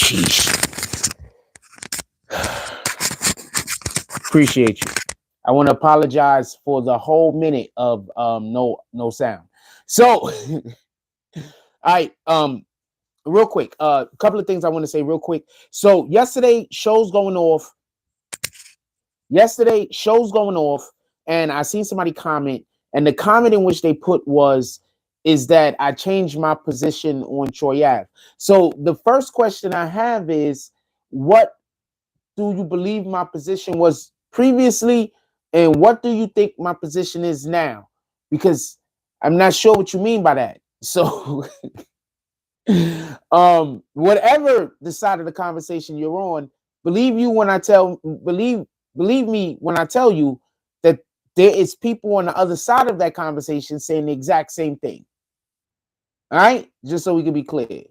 Sheesh. Appreciate you. I want to apologize for the whole minute of no sound. So, all right, real quick, a couple of things I want to say real quick. So yesterday, shows going off, and I seen somebody comment, and the comment in which they put is that I changed my position on Troy Ave. So the first question I have is, what do you believe my position was previously, and what do you think my position is now? Because I'm not sure what you mean by that. So whatever the side of the conversation you're on, believe me when I tell you that there is people on the other side of that conversation saying the exact same thing. All right, just so we can be clear.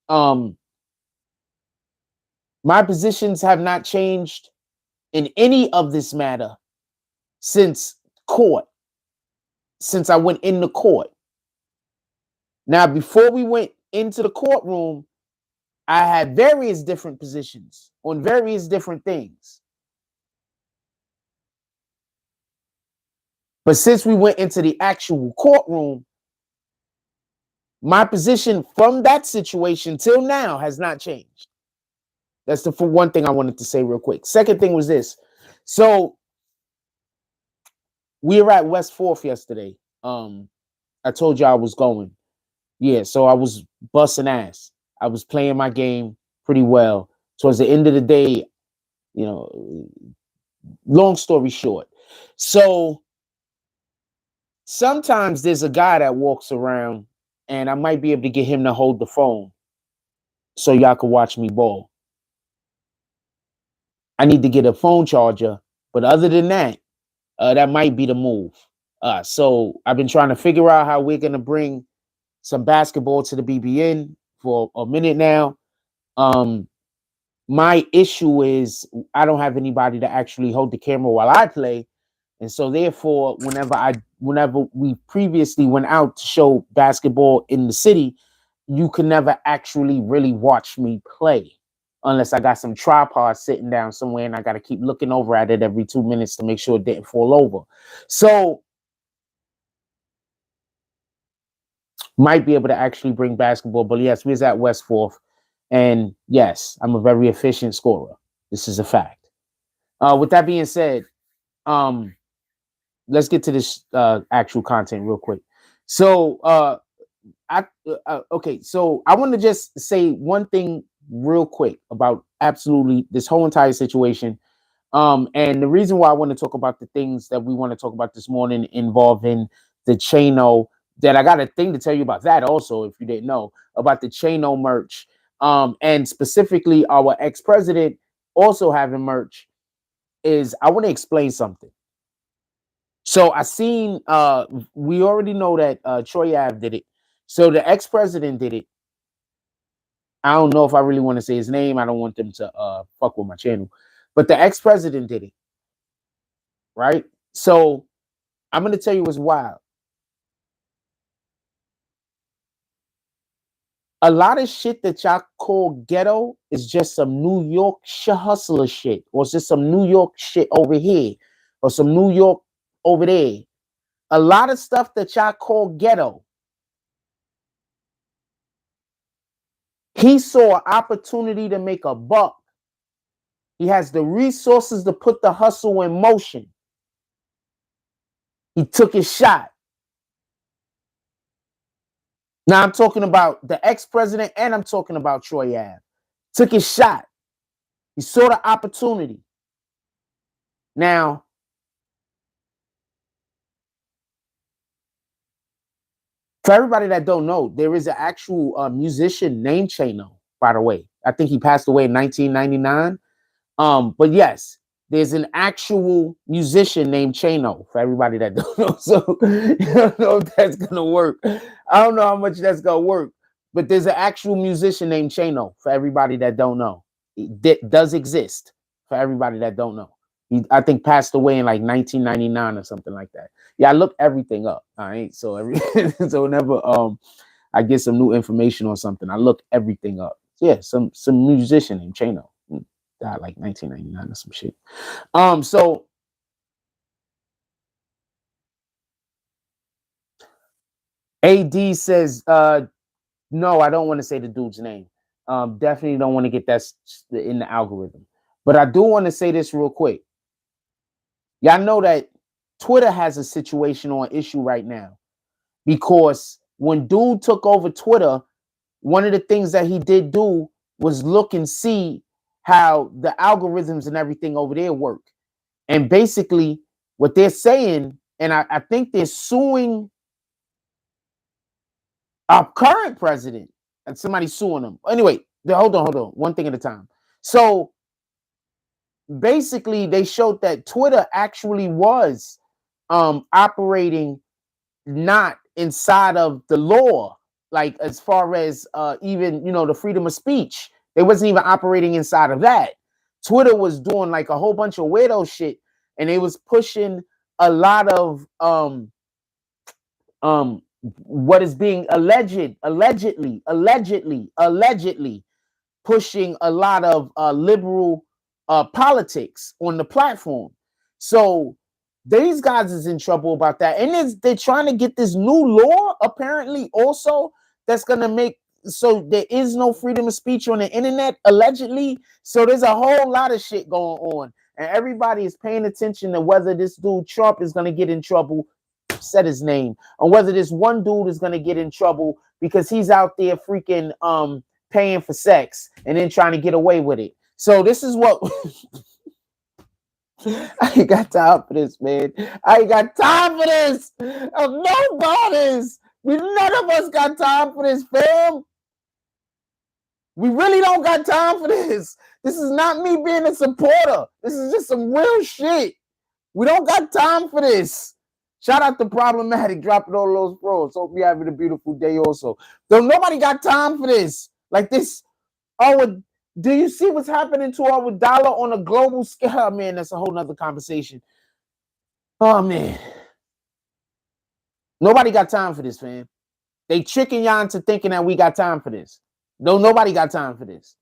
My positions have not changed in any of this matter since I went in the court. Now, before we went into the courtroom, I had various different positions on various different things. But since we went into the actual courtroom, my position from that situation till now has not changed. That's the one thing I wanted to say real quick. Second thing was this. So we were at West 4th yesterday. I told you I was going. Yeah, so I was busting ass. I was playing my game pretty well. Towards the end of the day, you know, long story short. So sometimes there's a guy that walks around, and I might be able to get him to hold the phone so y'all can watch me ball. I need to get a phone charger, but other than that, that might be the move. So I've been trying to figure out how we're going to bring some basketball to the BBN for a minute now. My issue is I don't have anybody to actually hold the camera while I play. And so therefore, whenever we previously went out to show basketball in the city, you can never actually really watch me play unless I got some tripod sitting down somewhere and I got to keep looking over at it every 2 minutes to make sure it didn't fall over. So might be able to actually bring basketball, but yes, we was at West 4th, and yes, I'm a very efficient scorer. This is a fact. With that being said, let's get to this actual content real quick. So so I want to just say one thing real quick about absolutely this whole entire situation. And the reason why I want to talk about the things that we want to talk about this morning involving the Chano, that I got a thing to tell you about that also, if you didn't know, about the Chano merch, and specifically our ex-president also having merch, is I want to explain something. So I seen, we already know that Troy Ave did it. So the ex-president did it. I don't know if I really want to say his name. I don't want them to fuck with my channel. But the ex-president did it. Right? So I'm going to tell you what's wild. A lot of shit that y'all call ghetto is just some New York hustler shit, or it's just some New York shit over here, or some New York over there. A lot of stuff that y'all call ghetto, he saw an opportunity to make a buck. He has the resources to put the hustle in motion. He took his shot. Now I'm talking about the ex-president, and I'm talking about Troy Ave. Took his shot. He saw the opportunity. Now, for everybody that don't know, there is an actual musician named Chano, by the way. I think he passed away in 1999. But yes, there's an actual musician named Chano, for everybody that don't know. So I don't know if that's gonna work. I don't know how much that's gonna work, but there's an actual musician named Chano, for everybody that don't know. It does exist, for everybody that don't know. He, I think, passed away in like 1999 or something like that. Yeah, I looked everything up. All right, so so whenever I get some new information on something, I look everything up. Yeah, some musician named Chano. Died like 1999 or some shit. So AD says, no, I don't want to say the dude's name. Definitely don't want to get that in the algorithm. But I do want to say this real quick. Y'all know that Twitter has a situation or an issue right now because when dude took over Twitter, one of the things that he did do was look and see how the algorithms and everything over there work. And basically, what they're saying, and I think they're suing our current president, and somebody's suing them. Anyway, hold on. One thing at a time. So basically, they showed that Twitter actually was operating not inside of the law, like as far as even the freedom of speech. They wasn't even operating inside of that. Twitter was doing like a whole bunch of weirdo shit, and they was pushing a lot of what is being allegedly pushing a lot of liberal politics on the platform. So these guys is in trouble about that, and they're trying to get this new law apparently also that's gonna make so there is no freedom of speech on the internet allegedly. So there's a whole lot of shit going on, and everybody is paying attention to whether this dude Trump is gonna get in trouble. Said his name, or whether this one dude is gonna get in trouble because he's out there freaking paying for sex and then trying to get away with it. So this is what I ain't got time for this, man. I ain't got time for this. Nobody's. None of us got time for this, fam. We really don't got time for this. This is not me being a supporter. This is just some real shit. We don't got time for this. Shout out to Problematic dropping all those pros. Hope you're having a beautiful day also. Though nobody got time for this. Like this, do you see what's happening to our dollar on a global scale? Oh, man, that's a whole nother conversation. Oh, man. Nobody got time for this, fam. They tricking y'all into thinking that we got time for this. No, nobody got time for this.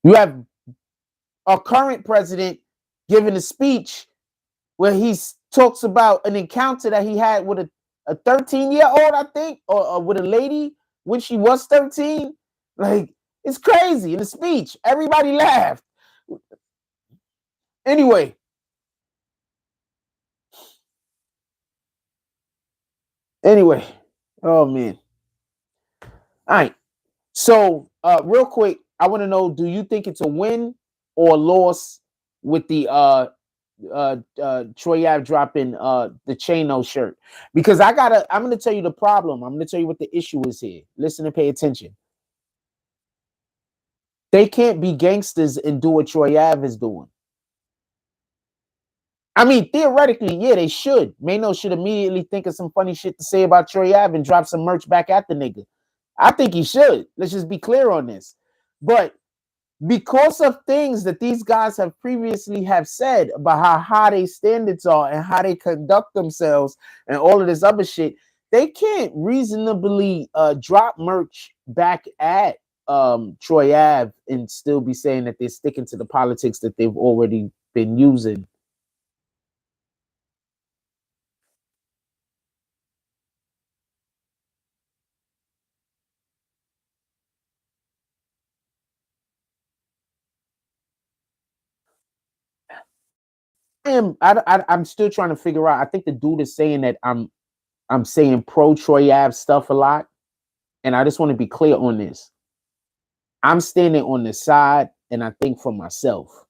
You have a current president giving a speech where he talks about an encounter that he had with a 13-year-old, I think, or with a lady when she was 13. Like, it's crazy. In the speech, everybody laughed. Anyway. Oh, man. All right. So, real quick, I want to know, do you think it's a win or a loss with the Troy Ave dropping the Chano shirt? Because I'm gonna tell you the problem. I'm gonna tell you what the issue is here. Listen and pay attention. They can't be gangsters and do what Troy Ave is doing. I mean, theoretically, yeah, they should. Maino should immediately think of some funny shit to say about Troy Ave and drop some merch back at the nigga. I think he should. Let's just be clear on this. But because of things that these guys have previously have said about how high their standards are and how they conduct themselves and all of this other shit, they can't reasonably drop merch back at Troy Ave and still be saying that they're sticking to the politics that they've already been using. I'm still trying to figure out. I think the dude is saying that I'm saying pro Troy Ave stuff a lot, and I just want to be clear on this. I'm standing on the side, and I think for myself.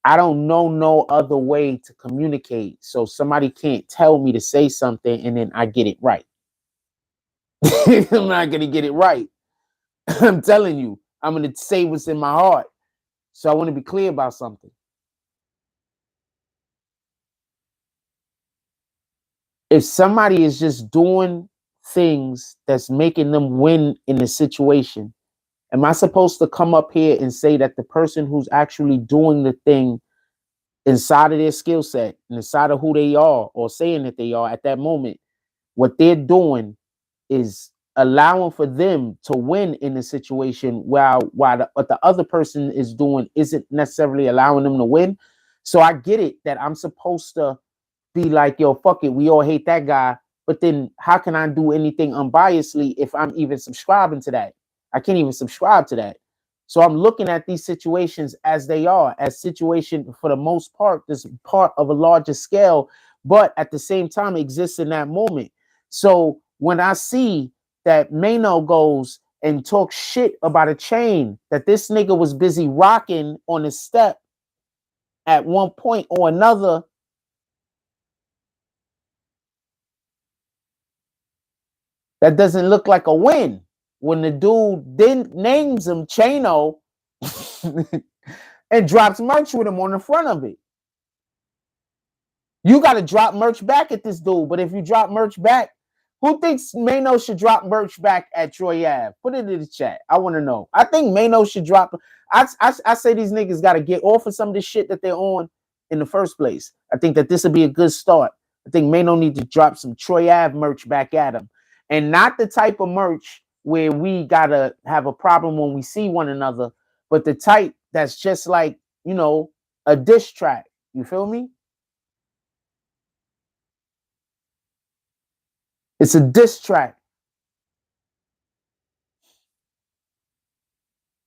I don't know no other way to communicate, so somebody can't tell me to say something and then I get it right. I'm not gonna get it right. I'm telling you, I'm gonna say what's in my heart. So I want to be clear about something. If somebody is just doing things that's making them win in the situation, am I supposed to come up here and say that the person who's actually doing the thing inside of their skill set, inside of who they are, or saying that they are at that moment, What they're doing is allowing for them to win in a situation while what the other person is doing isn't necessarily allowing them to win. So I get it that I'm supposed to be like, yo, fuck it, we all hate that guy. But then how can I do anything unbiasedly if I'm even subscribing to that? I can't even subscribe to that. So I'm looking at these situations as they are, as situation for the most part, this part of a larger scale, but at the same time exists in that moment. So when I see that Maino goes and talks shit about a chain that this nigga was busy rocking on his step at one point or another, that doesn't look like a win. When the dude then names him Chano and drops merch with him on the front of it. You got to drop merch back at this dude. But if you drop merch back, who thinks Maino should drop merch back at Troy Ave? Put it in the chat. I want to know. I think Maino should drop. I say these niggas got to get off of some of this shit that they're on in the first place. I think that this would be a good start. I think Maino needs to drop some Troy Ave merch back at him. And not the type of merch where we got to have a problem when we see one another, but the type that's just like, you know, a diss track. You feel me? It's a diss track.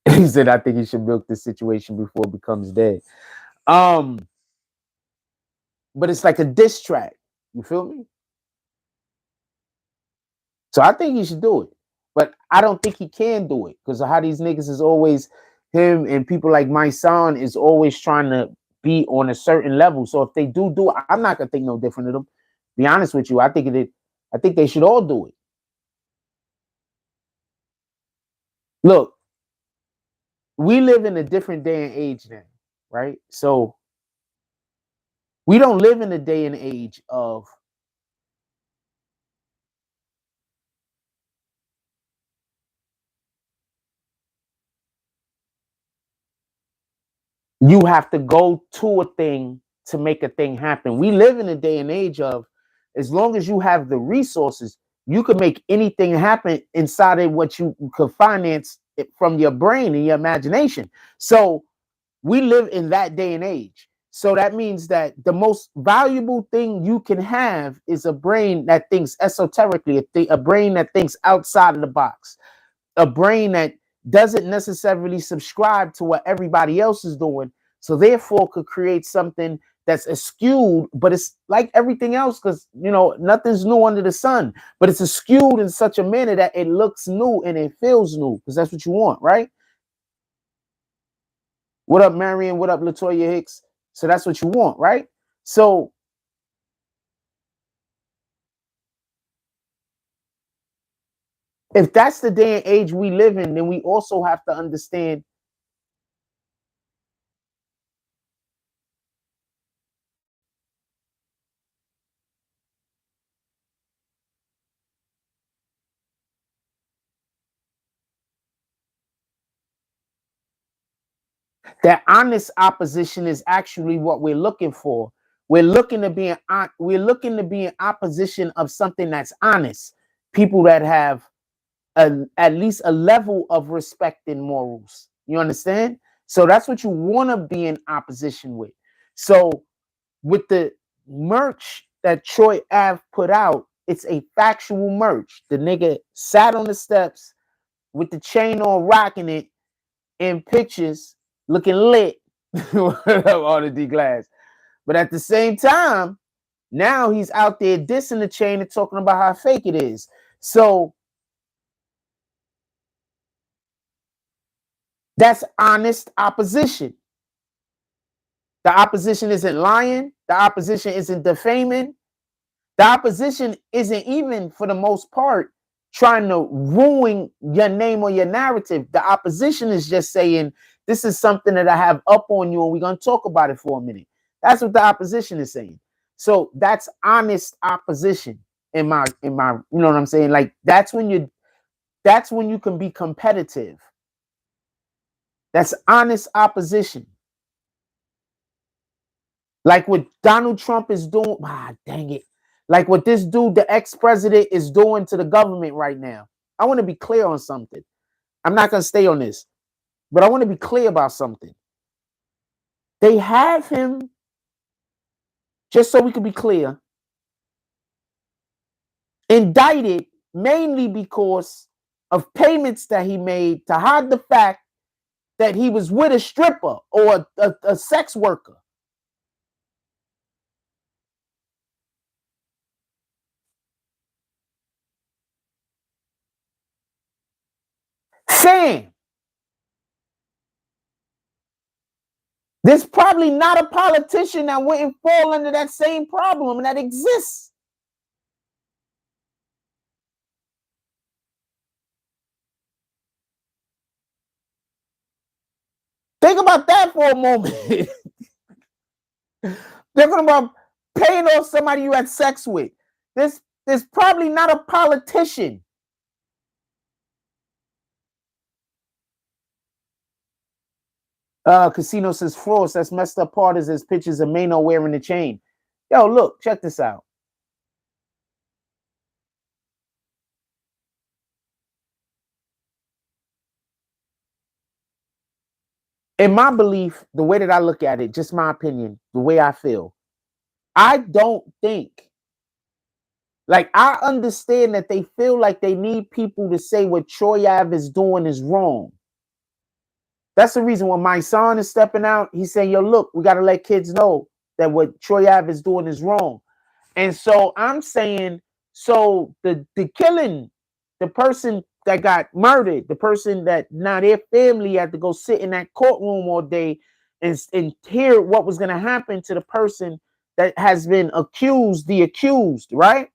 He said, I think he should milk this situation before it becomes dead. But it's like a diss track. You feel me? So I think he should do it. But I don't think he can do it because of how these niggas is always, him and people like my son is always trying to be on a certain level. So if they do it, I'm not gonna think no different of them. Be honest with you, I think they should all do it. Look, we live in a different day and age now, right? So we don't live in a day and age of you have to go to a thing to make a thing happen. We live in a day and age of, as long as you have the resources, you can make anything happen inside of what you could finance it from your brain and your imagination. So we live in that day and age. So that means that the most valuable thing you can have is a brain that thinks esoterically, a brain that thinks outside of the box, a brain that doesn't necessarily subscribe to what everybody else is doing. So therefore could create something that's skewed, but it's like everything else, because you know nothing's new under the sun, but it's skewed in such a manner that it looks new and it feels new, because that's what you want, right? What up, Marion? What up, Latoya Hicks? So that's what you want, right? So if that's the day and age we live in, then we also have to understand that honest opposition is actually what we're looking for. We're looking to be in opposition of something that's honest. People that have at least a level of respect and morals. You understand? So that's what you want to be in opposition with. So with the merch that Troy Ave put out, it's a factual merch. The nigga sat on the steps with the chain on, rocking it in pictures, looking lit. All the D glass. But at the same time, now he's out there dissing the chain and talking about how fake it is. So that's honest opposition. The opposition isn't lying. The opposition isn't defaming. The opposition isn't even, for the most part, trying to ruin your name or your narrative. The opposition is just saying, this is something that I have up on you and we're going to talk about it for a minute. That's what the opposition is saying. So that's honest opposition in my, you know what I'm saying? Like that's when you can be competitive. That's honest opposition. Like what Donald Trump is doing. Ah, dang it. Like what this dude, the ex-president, is doing to the government right now. I want to be clear on something. I'm not going to stay on this, but I want to be clear about something. They have him, just so we can be clear, indicted mainly because of payments that he made to hide the fact that he was with a stripper or a sex worker. Sam, there's probably not a politician that wouldn't fall under that same problem that exists. Think about that for a moment. Thinking about paying off somebody you had sex with. There's probably not a politician. Casino says, Frost, that's messed up part is his pictures of Maino wearing the chain. Yo, look, check this out. In my belief, the way that I look at it, just my opinion, the way I feel, I don't think, like, I understand that they feel like they need people to say what Troy Ave is doing is wrong. That's the reason when my son is stepping out, he's saying, yo, look, we got to let kids know that what Troy Ave is doing is wrong. And so I'm saying, so the killing, the person that got murdered, the person that now their family had to go sit in that courtroom all day and hear what was going to happen to the person that has been accused, the accused, right?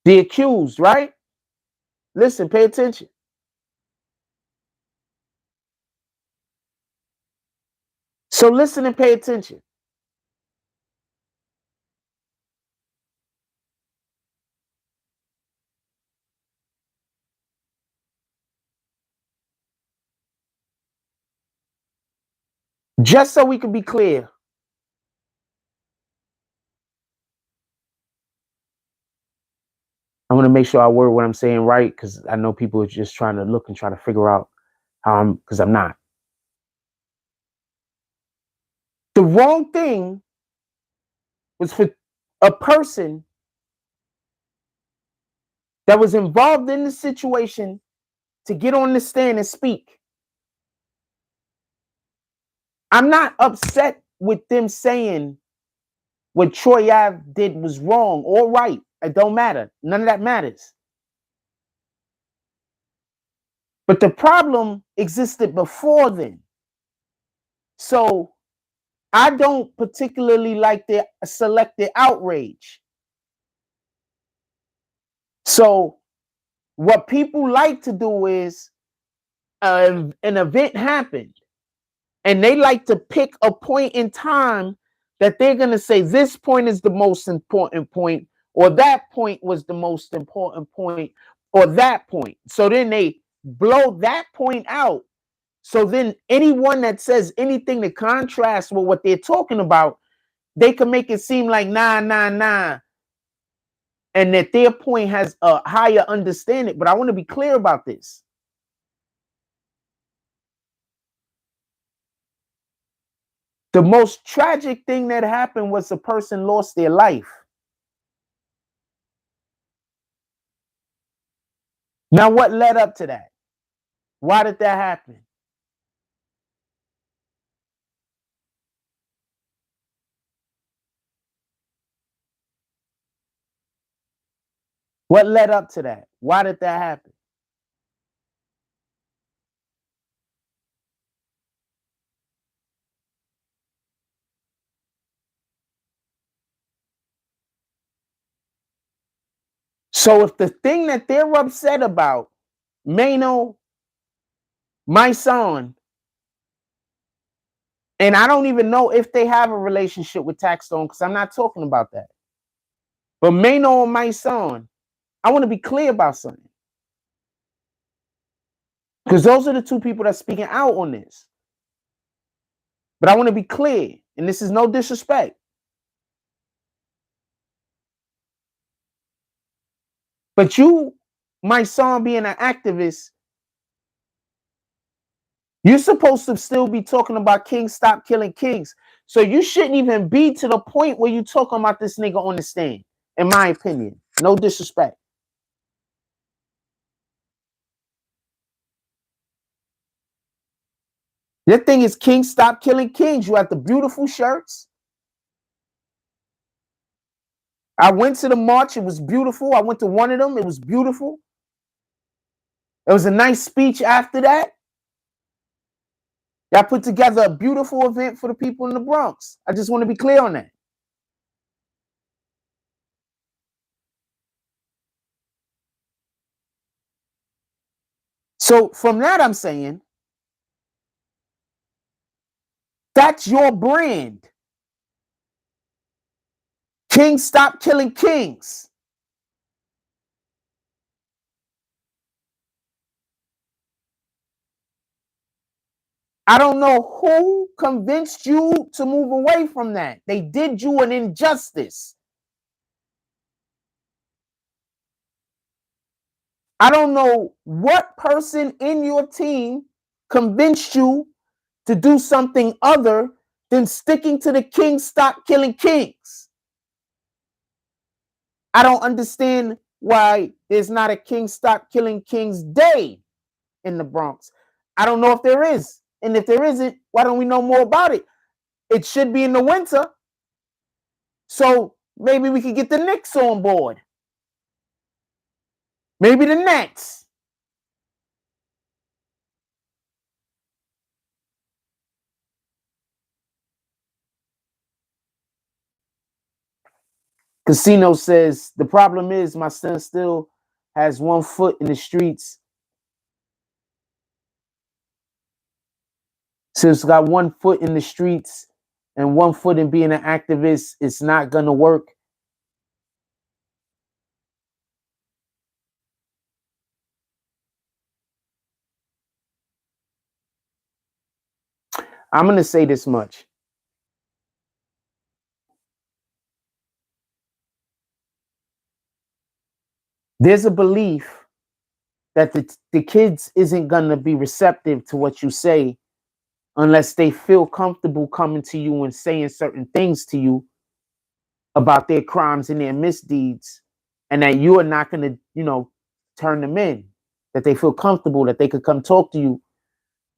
The accused, right? Listen, pay attention. So listen and pay attention. Just so we can be clear, I want to make sure I word what I'm saying right, because I know people are just trying to look and try to figure out how because I'm not. The wrong thing was for a person that was involved in the situation to get on the stand and speak. I'm not upset with them saying what Troy Ave did was wrong or right. It don't matter. None of that matters. But the problem existed before then. So I don't particularly like the selected outrage. So what people like to do is an event happened and they like to pick a point in time that they're going to say this point is the most important point, or that point was the most important point, or that point. So then they blow that point out. So then anyone that says anything to contrast with what they're talking about, they can make it seem like nah, and that their point has a higher understanding. But I want to be clear about this. The most tragic thing that happened was a person lost their life. Now, what led up to that? Why did that happen? What led up to that? Why did that happen? So if the thing that they're upset about, Maino, my son, and I don't even know if they have a relationship with Taxstone because I'm not talking about that. But Maino and my son, I want to be clear about something. Because those are the two people that's speaking out on this. But I want to be clear, and this is no disrespect. But you, my son, being an activist, you're supposed to still be talking about kings stop killing kings. So you shouldn't even be to the point where you talking about this nigga on the stand, in my opinion. No disrespect. The thing is, kings stop killing kings. You have the beautiful shirts. I went to the march. It was beautiful. I went to one of them. It was beautiful. It was a nice speech after that. Y'all put together a beautiful event for the people in the Bronx. I just want to be clear on that. So from that, I'm saying that's your brand. Kings stop killing kings. I don't know who convinced you to move away from that. They did you an injustice. I don't know what person in your team convinced you to do something other than sticking to the king stop killing kings. I don't understand why there's not a king stop killing kings day in the Bronx. I don't know if there is. And if there isn't, why don't we know more about it? It should be in the winter. So maybe we could get the Knicks on board. Maybe the Nets. Casino says the problem is my son still has 1 foot in the streets. So it's got 1 foot in the streets and 1 foot in being an activist. It's not gonna work. I'm gonna say this much. There's a belief that the kids isn't gonna be receptive to what you say unless they feel comfortable coming to you and saying certain things to you about their crimes and their misdeeds, and that you are not going to, turn them in, that they feel comfortable, that they could come talk to you,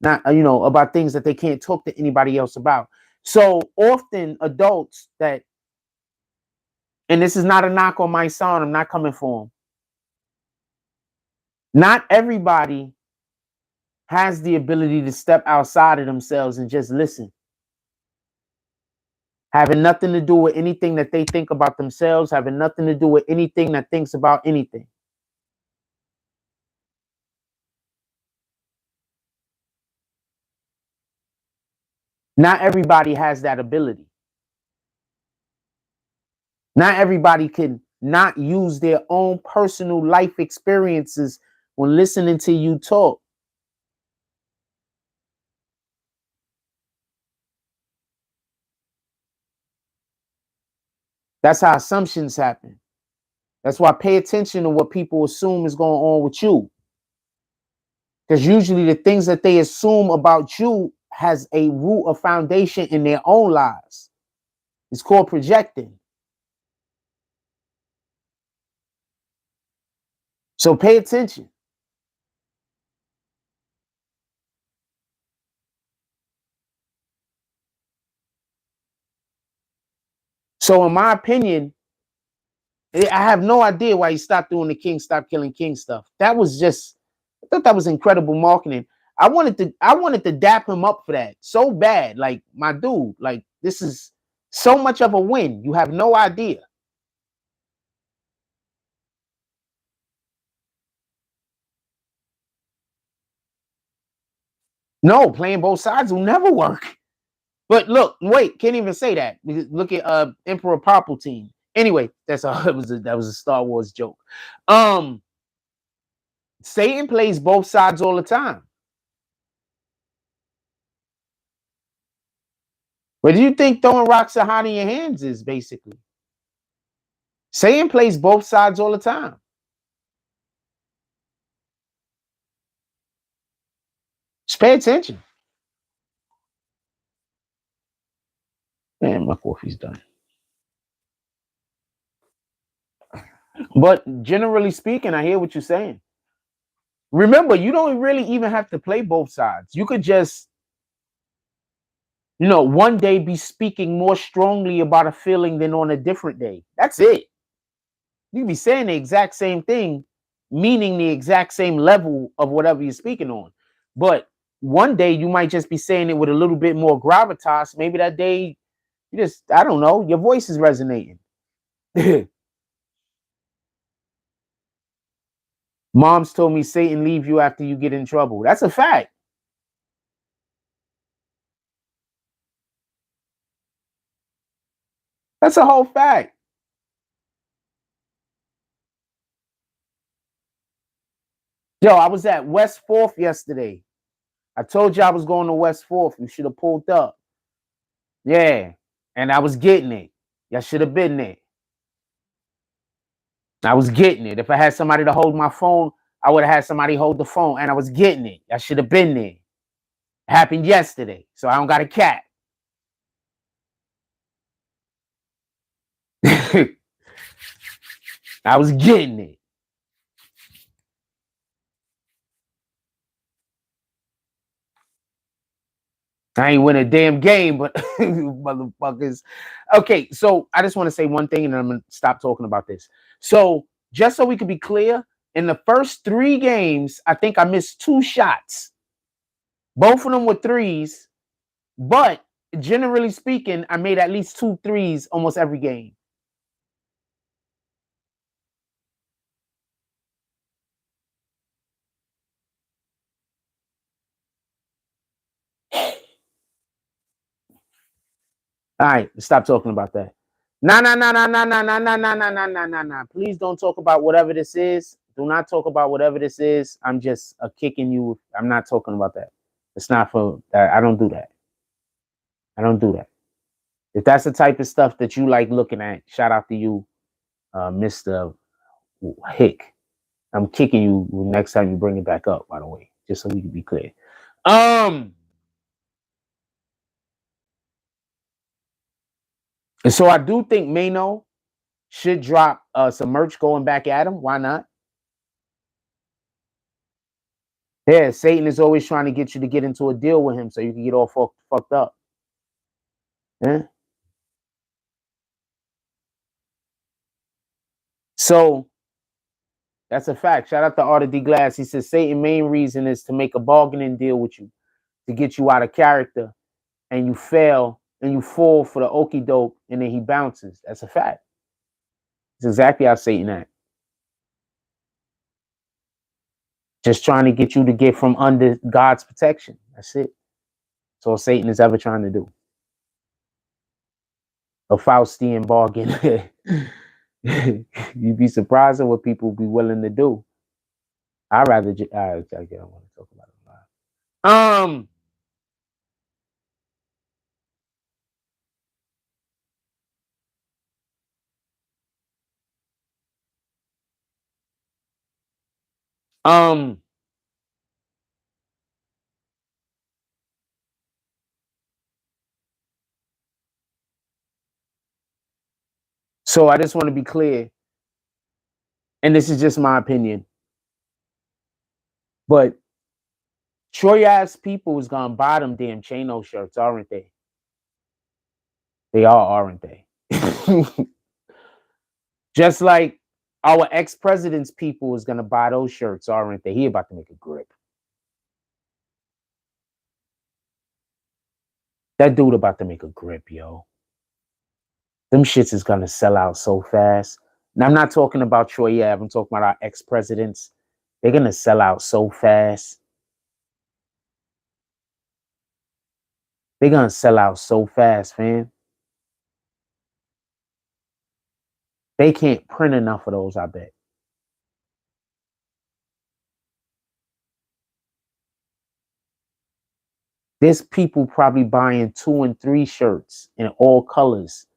not, about things that they can't talk to anybody else about. So often adults that, and this is not a knock on my son, I'm not coming for him. Not everybody has the ability to step outside of themselves and just listen. Having nothing to do with anything that they think about themselves, having nothing to do with anything that thinks about anything. Not everybody has that ability. Not everybody can not use their own personal life experiences when listening to you talk. That's how assumptions happen. That's why pay attention to what people assume is going on with you. Because usually the things that they assume about you has a root of foundation in their own lives. It's called projecting. So pay attention. So in my opinion, I have no idea why he stopped doing the king stop killing king stuff. That was just, I thought that was incredible marketing. I wanted to dap him up for that so bad. Like, my dude, like, this is so much of a win. You have no idea. No, playing both sides will never work. But look, wait, can't even say that. Look at Emperor Palpatine. Anyway, that was a Star Wars joke. Satan plays both sides all the time. What do you think throwing rocks are hot in your hands is basically? Satan plays both sides all the time. Just pay attention. Man, my coffee's done. But generally speaking, I hear what you're saying. Remember, you don't really even have to play both sides. You could just, one day be speaking more strongly about a feeling than on a different day. That's it. You can be saying the exact same thing, meaning the exact same level of whatever you're speaking on. But one day you might just be saying it with a little bit more gravitas. Maybe that day I don't know, your voice is resonating. Moms told me Satan leave you after you get in trouble. That's a fact. That's a whole fact. Yo, I was at West 4th yesterday. I told you I was going to West 4th. You should have pulled up. Yeah. And I was getting it. Y'all should have been there. I was getting it. If I had somebody to hold my phone, I would have had somebody hold the phone. And I was getting it. I should have been there. It happened yesterday. So I don't got a cat. I was getting it. I ain't win a damn game, but motherfuckers. Okay, so I just want to say one thing and then I'm going to stop talking about this. So just so we can be clear, in the first 3 games, I think I missed 2 shots. Both of them were threes, but generally speaking, I made at least 2 threes almost every game. All right, stop talking about that. Nah. Please don't talk about whatever this is. Do not talk about whatever this is. I'm just kicking you. I'm not talking about that. It's not for that. I don't do that. I don't do that. If that's the type of stuff that you like looking at, shout out to you, Mr. Hick. I'm kicking you next time you bring it back up, by the way, just so we can be clear. And so I do think Maino should drop some merch going back at him. Why not? Yeah, Satan is always trying to get you to get into a deal with him so you can get all fucked up. Yeah. So that's a fact. Shout out to Arthur D. Glass. He says Satan's main reason is to make a bargaining deal with you, to get you out of character, and you fail and you fall for the okie doke, and then he bounces. That's a fact. It's exactly how Satan acts. Just trying to get you to get from under God's protection. That's it. That's all Satan is ever trying to do. A Faustian bargain. You'd be surprised at what people be willing to do. I'd rather I don't want to talk about it. Um so I just want to be clear, and this is just my opinion, but Troy ass people is gonna buy them damn Chano shirts, aren't they? They are, aren't they? Just like our ex-president's people is gonna buy those shirts, aren't they? He about to make a grip. That dude about to make a grip, yo. Them shits is gonna sell out so fast. And I'm not talking about Troy Ave. I'm talking about our ex-presidents. They're gonna sell out so fast. They're gonna sell out so fast, man. They can't print enough of those, I bet. There's people probably buying 2 and 3 shirts in all colors.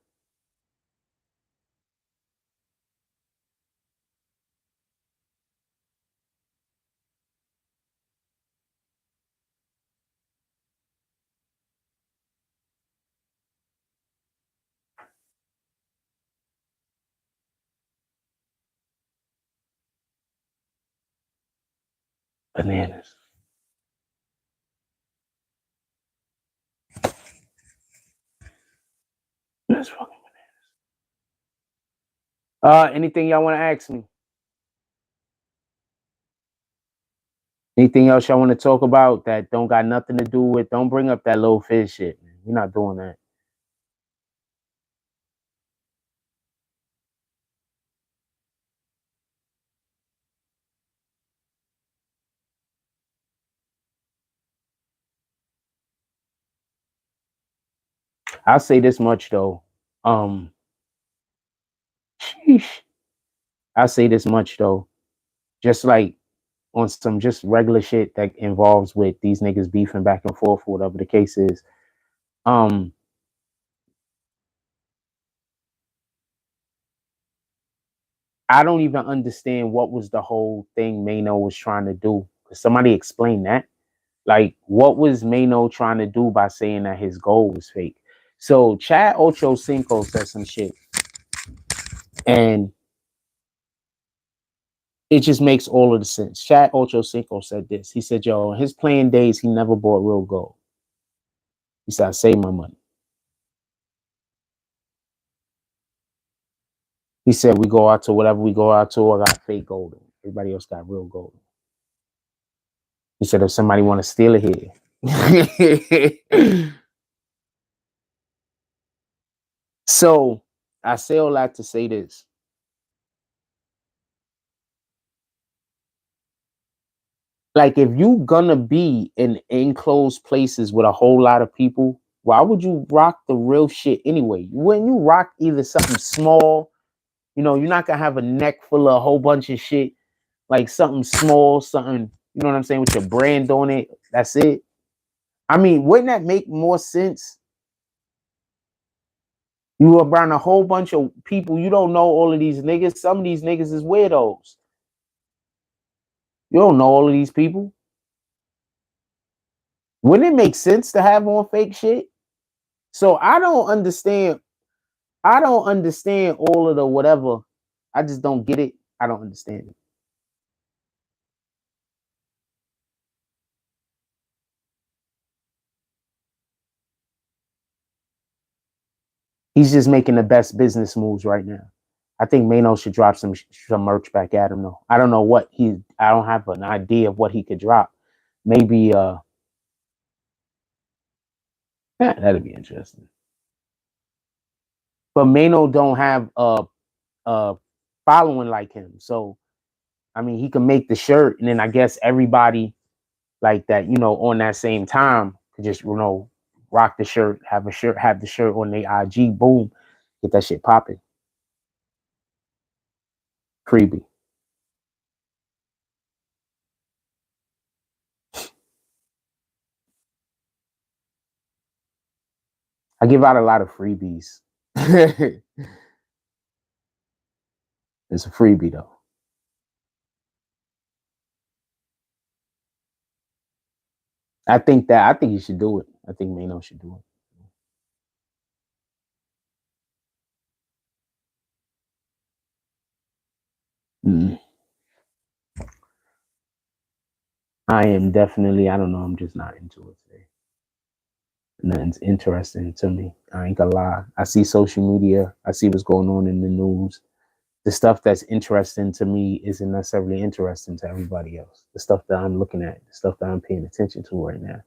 Bananas. That's fucking bananas. Anything y'all want to ask me? Anything else y'all want to talk about that don't got nothing to do with? Don't bring up that low fish shit, man. We're not doing that. I'll say this much though. Sheesh. I'll say this much though. Just like on some just regular shit that involves with these niggas beefing back and forth, whatever the case is. I don't even understand what was the whole thing Maino was trying to do. Could somebody explain that? Like, what was Maino trying to do by saying that his goal was fake? So Chad Ocho Cinco said some shit, and it just makes all of the sense. Chad Ocho Cinco said this. He said, "Yo, in his playing days, he never bought real gold. He said, I save my money." He said, "We go out to whatever we go out to. I got fake gold. Everybody else got real gold." He said, "If somebody want to steal it here." So I say all that to say this. Like, if you gonna be in enclosed places with a whole lot of people, why would you rock the real shit anyway? When you rock either something small, you're not gonna have a neck full of a whole bunch of shit, like something small, something, you know what I'm saying, with your brand on it. That's it. I mean, wouldn't that make more sense? You around a whole bunch of people, you don't know all of these niggas. Some of these niggas is weirdos. You don't know all of these people. Wouldn't it make sense to have on fake shit? So I don't understand. I don't understand all of the whatever. I just don't get it. I don't understand it. He's just making the best business moves right now. I think Maino should drop some merch back at him though. I don't know what he. I don't have an idea of what he could drop. Maybe that'd be interesting. But Maino don't have a following like him, so I mean he can make the shirt, and then I guess everybody like that, on that same time could just rock the shirt, have the shirt on their IG, boom, get that shit popping. Freebie. I give out a lot of freebies. It's a freebie though. I think he should do it. I think Maino should do it. I am definitely, I don't know, I'm just not into it today. Nothing's interesting to me. I ain't gonna lie. I see social media, I see what's going on in the news. The stuff that's interesting to me isn't necessarily interesting to everybody else. The stuff that I'm looking at, the stuff that I'm paying attention to right now.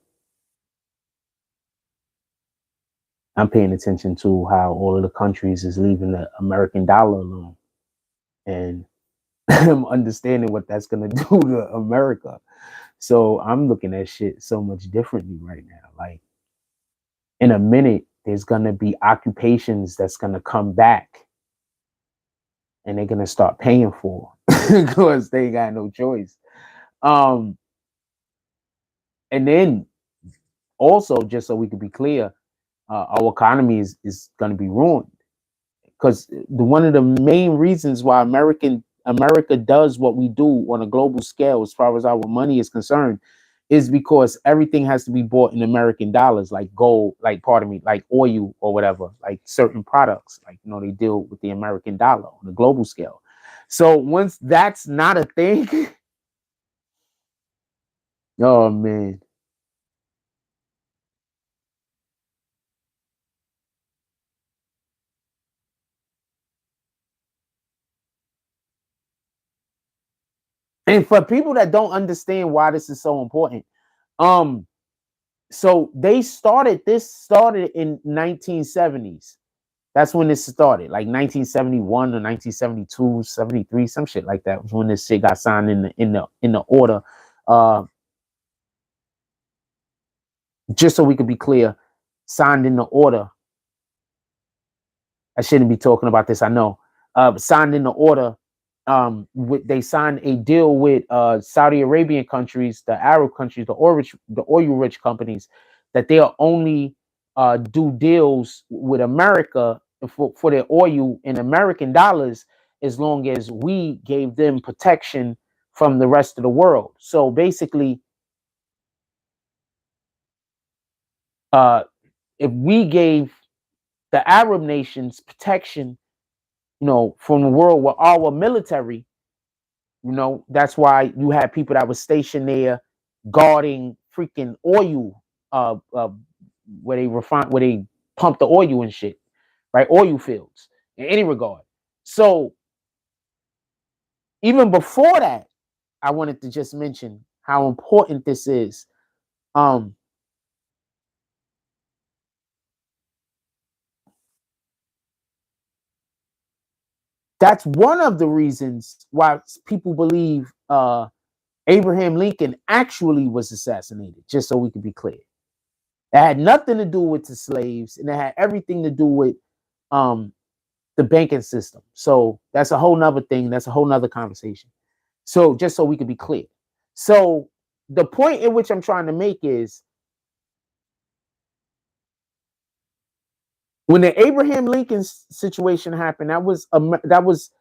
I'm paying attention to how all of the countries is leaving the American dollar alone. And I'm understanding what that's gonna do to America. So I'm looking at shit so much differently right now. Like, in a minute, there's gonna be occupations that's gonna come back and they're gonna start paying for because they got no choice. Um, and then also, just so we can be clear, our economy is gonna be ruined because one of the main reasons why America does what we do on a global scale, as far as our money is concerned, is because everything has to be bought in American dollars, like gold, like pardon me, like oil or whatever, like certain products, like they deal with the American dollar on a global scale. So once that's not a thing, Oh man. And for people that don't understand why this is so important, um, so this started in 1970s. That's when this started, like 1971 or 1972, 73, some shit like that was when this shit got signed in the order. Uh, just so we could be clear, signed in the order. I shouldn't be talking about this, I know. Signed in the order. They signed a deal with Saudi Arabian countries, the Arab countries, the oil rich companies, that they'll only do deals with America for their oil in American dollars as long as we gave them protection from the rest of the world. So basically, uh, if we gave the Arab nations protection, from the world with our military, that's why you had people that was stationed there guarding freaking oil, where they pump the oil and shit, right? Oil fields in any regard. So even before that, I wanted to just mention how important this is. Um, that's one of the reasons why people believe Abraham Lincoln actually was assassinated, just so we can be clear. It had nothing to do with the slaves, and it had everything to do with um, the banking system. So that's a whole nother thing. That's a whole nother conversation. So just so we can be clear. So the point in which I'm trying to make is when the Abraham Lincoln situation happened, that was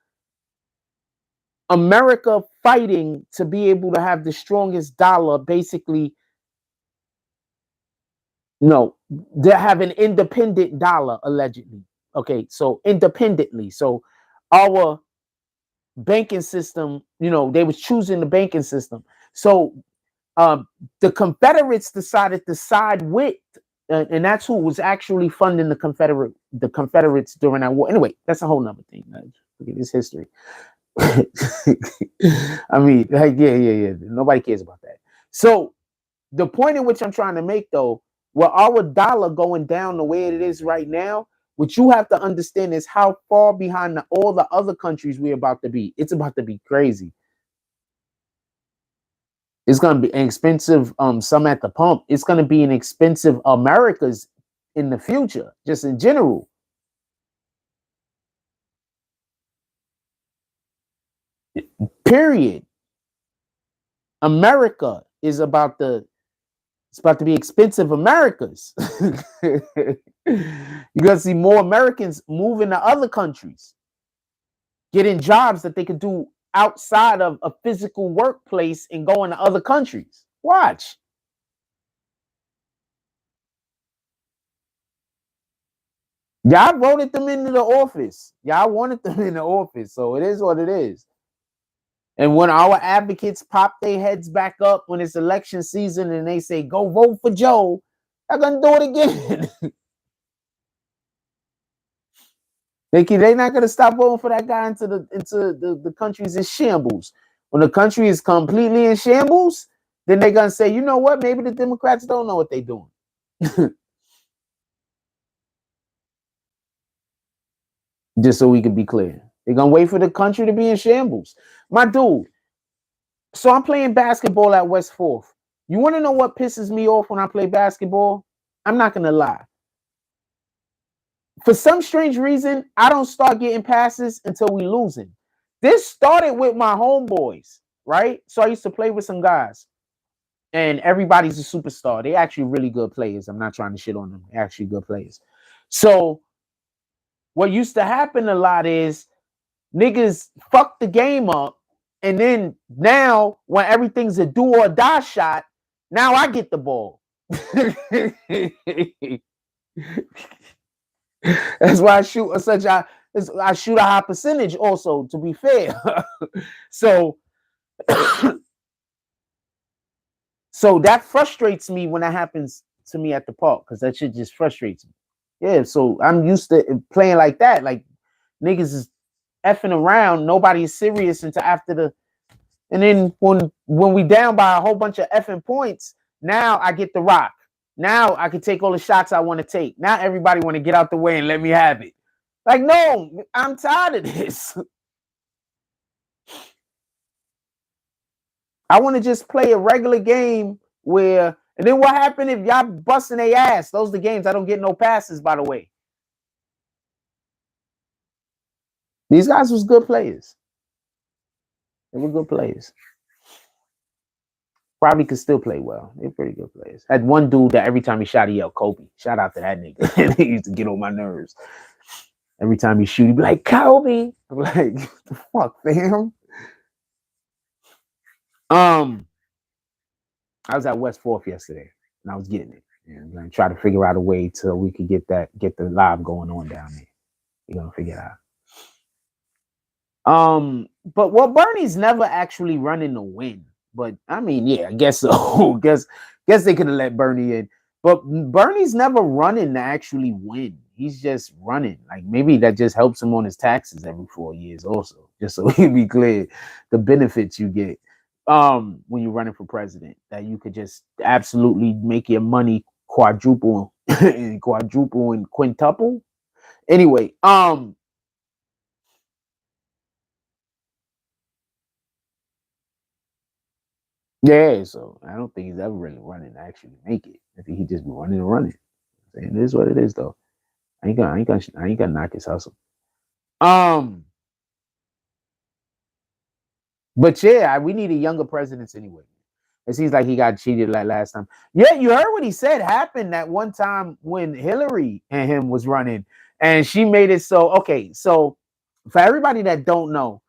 America fighting to be able to have the strongest dollar, basically. No, they have an independent dollar, allegedly. Okay, so independently. So our banking system, they was choosing the banking system. So the Confederates decided to side with, and that's who was actually funding the Confederates during that war. Anyway, that's a whole nother thing. Look at this history. I mean, like, yeah. Nobody cares about that. So the point in which I'm trying to make, though, with our dollar going down the way it is right now, what you have to understand is how far behind all the other countries we're about to be. It's about to be crazy. It's gonna be an expensive, some at the pump. It's gonna be an expensive Americas in the future, just in general. Period. America is about to it's about to be expensive Americas. You're gonna see more Americans moving to other countries, getting jobs that they could do outside of a physical workplace and going to other countries. Watch. Y'all voted them into the office. Y'all wanted them in the office. So it is what it is. And when our advocates pop their heads back up when it's election season and they say, go vote for Joe, they're going to do it again. They're not going to stop voting for that guy until the country's in shambles. When the country is completely in shambles, then they're going to say, you know what? Maybe the Democrats don't know what they're doing. Just so we can be clear. They're going to wait for the country to be in shambles. My dude, so I'm playing basketball at West 4th. You want to know what pisses me off when I play basketball? I'm not going to lie. For some strange reason, I don't start getting passes until we losing. This started with my homeboys, right? So I used to play with some guys, and everybody's a superstar. They actually really good players. I'm not trying to shit on them. They're actually good players. So what used to happen a lot is niggas fuck the game up, and then now when everything's a do or die shot, now I get the ball. That's why I shoot I shoot a high percentage also, to be fair. so So that frustrates me when that happens to me at the park, because that shit just frustrates me. Yeah, so I'm used to playing like that. Like niggas is effing around, nobody is serious until after the, and then when we down by a whole bunch of effing points, now I get the rock. Now I can take all the shots I want to take. Now everybody want to get out the way and let me have it. Like, no, I'm tired of this. I want to just play a regular game where, and then what happened if y'all busting their ass? Those are the games I don't get no passes, by the way. These guys was good players. They were good players. Probably could still play well. They're pretty good players. Had one dude that every time he shot, he yelled Kobe. Shout out to that nigga. He used to get on my nerves. Every time he shoot, he'd be like, Kobe. I'm like, what the fuck, fam? I was at West 4th yesterday, and I was getting it. And I'm gonna try to figure out a way till we could get the live going on down there. We're gonna figure it out. But well, Bernie's never actually running to win. But I mean, yeah, I guess so. guess they could have let Bernie in. But Bernie's never running to actually win. He's just running. Like maybe that just helps him on his taxes every 4 years, also. Just so we be clear, the benefits you get when you're running for president, that you could just absolutely make your money quadruple and quadruple and quintuple. Anyway, yeah, so I don't think he's ever really running to actually make it. I think he just be running and running. And it is what it is, though. I ain't gonna knock his hustle. But yeah, we needed younger presidents anyway. It seems like he got cheated like last time. Yeah, you heard what he said happened that one time when Hillary and him was running, and she made it so. Okay, so for everybody that don't know,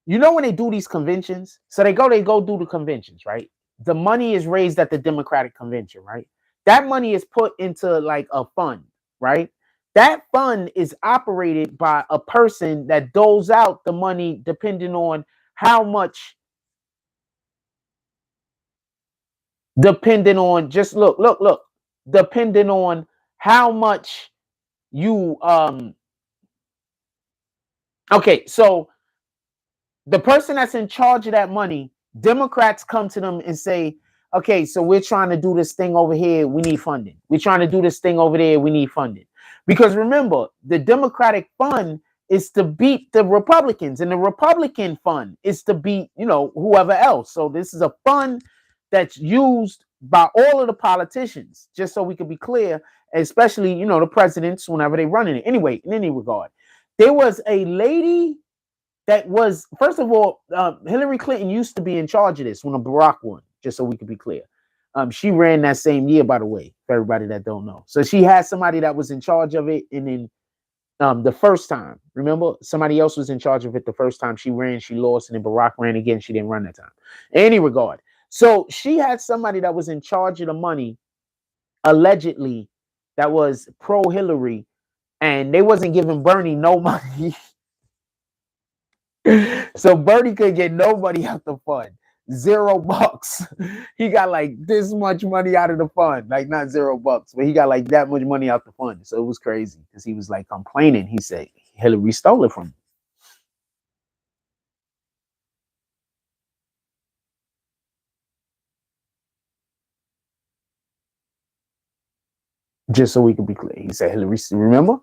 you know when they do these conventions, so they go do the conventions, right? The money is raised at the Democratic convention, right? That money is put into like a fund, right? That fund is operated by a person that doles out the money depending on how much, depending on, just look, depending on how much you okay, so the person that's in charge of that money, Democrats come to them and say, okay, so we're trying to do this thing over here, we need funding. We're trying to do this thing over there, we need funding. Because remember, the Democratic fund is to beat the Republicans, and the Republican fund is to beat, whoever else. So this is a fund that's used by all of the politicians, just so we can be clear, especially, the presidents whenever they run in it. Anyway, in any regard, there was a lady that was, first of all, Hillary Clinton used to be in charge of this when Barack won, just so we could be clear. She ran that same year, by the way, for everybody that don't know. So she had somebody that was in charge of it, and then the first time, remember, somebody else was in charge of it the first time she ran, she lost, and then Barack ran again, she didn't run that time. In any regard, so she had somebody that was in charge of the money, allegedly, that was pro-Hillary, and they wasn't giving Bernie no money. So Bernie could get nobody out the fund. $0. He got like this much money out of the fund. Like not $0, but he got like that much money out the fund. So it was crazy because he was like complaining. He said Hillary stole it from him. Just so we could be clear. He said Hillary, remember?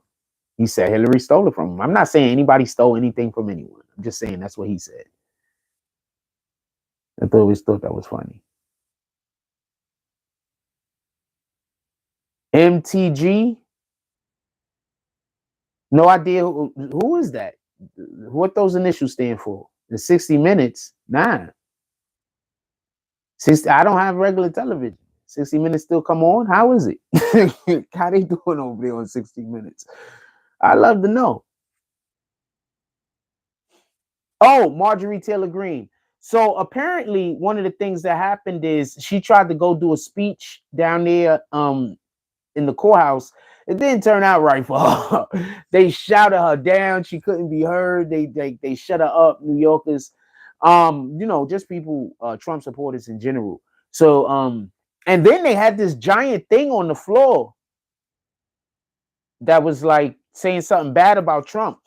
He said Hillary stole it from him. I'm not saying anybody stole anything from anyone. I'm just saying that's what he said. I always thought that was funny. MTG? No idea who is that? What those initials stand for? The 60 Minutes? Nah. 60, I don't have regular television. 60 Minutes still come on? How is it? How they doing over there on 60 Minutes? I'd love to know. Oh, Marjorie Taylor Greene. So apparently one of the things that happened is she tried to go do a speech down there in the courthouse. It didn't turn out right for her. They shouted her down. She couldn't be heard. They shut her up, New Yorkers. Just people, Trump supporters in general. So and then they had this giant thing on the floor that was like saying something bad about Trump.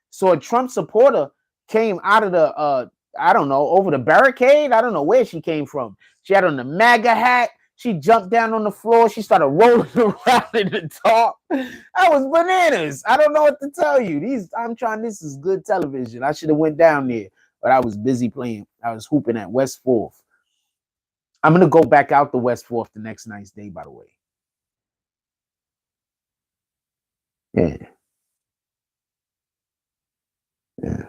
So a Trump supporter came out of the I don't know, over the barricade. I don't know where she came from. She had on the MAGA hat. She jumped down on the floor. She started rolling around in the top. That was bananas. I don't know what to tell you. This is good television. I should have went down there, but I was busy playing. I was hooping at West 4th. I'm gonna go back out to West 4th the next nice day, by the way. Yeah. Yeah.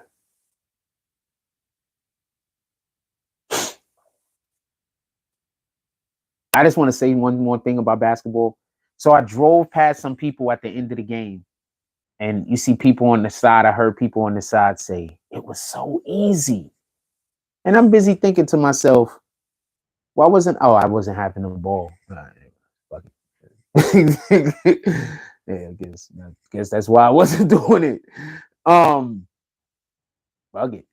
I just want to say one more thing about basketball. So I drove past some people at the end of the game, and you see people on the side. I heard people on the side say, it was so easy. And I'm busy thinking to myself, why wasn't, oh, I wasn't having the ball. Fuck it. Yeah, I guess that's why I wasn't doing it. Fuck it.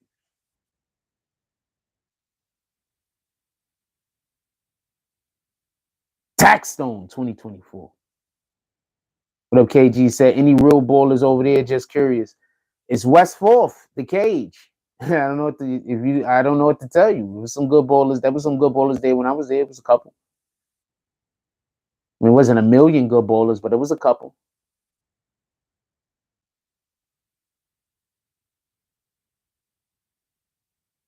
Taxstone 2024. What up, KG said? Any real ballers over there? Just curious. It's West 4th, the cage. I don't know I don't know what to tell you. There was some good ballers. There was some good ballers there when I was there. It was a couple. I mean, it wasn't a million good ballers, but it was a couple.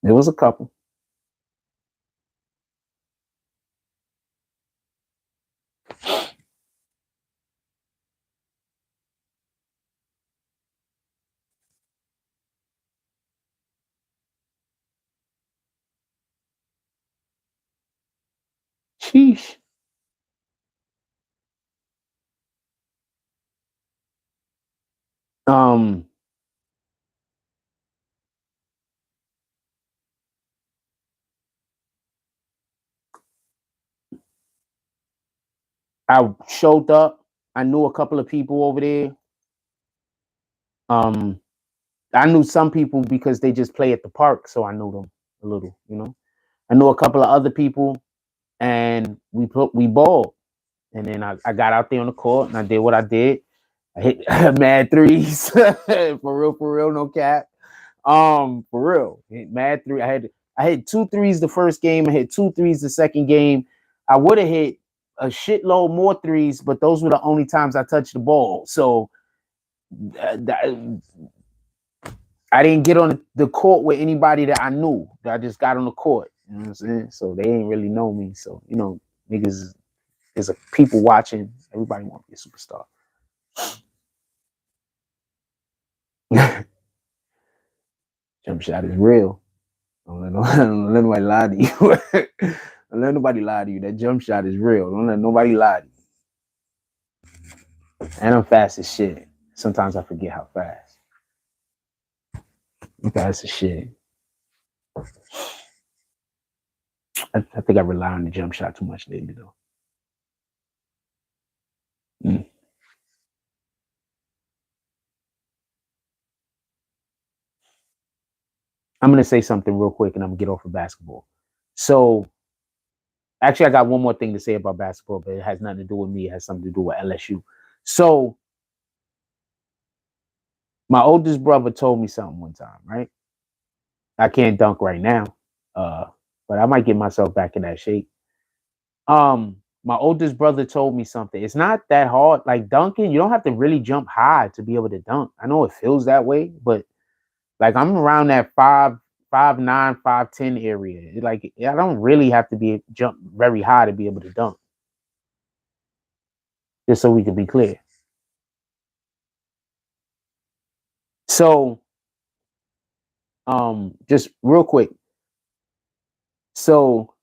There was a couple. Sheesh. Um, I showed up. I knew a couple of people over there. I knew some people because they just play at the park, so I knew them a little. I knew a couple of other people, and we balled. And then I got out there on the court and I did what I did. I hit mad threes. For real, no cap. For real. Hit mad three. I hit 2 threes the first game. I hit 2 threes the second game. I would have hit a shitload more threes, but those were the only times I touched the ball. So I didn't get on the court with anybody that I knew. I just got on the court. You know what I'm saying? So they ain't really know me. So, niggas, there's a people watching. Everybody want to be a superstar. Jump shot is real. Don't let nobody lie to you. Don't let nobody lie to you. That jump shot is real. Don't let nobody lie to you. And I'm fast as shit. Sometimes I forget how fast. I'm fast as shit. I think I rely on the jump shot too much lately, though. I'm going to say something real quick and I'm going to get off of basketball. So, actually, I got one more thing to say about basketball, but it has nothing to do with me. It has something to do with LSU. So, my oldest brother told me something one time, right? I can't dunk right now, but I might get myself back in that shape. My oldest brother told me something. It's not that hard. Like dunking, you don't have to really jump high to be able to dunk. I know it feels that way, but like I'm around that 5'9", 5'10" area. Like I don't really have to jump very high to be able to dunk. Just so we can be clear. So, just real quick. So,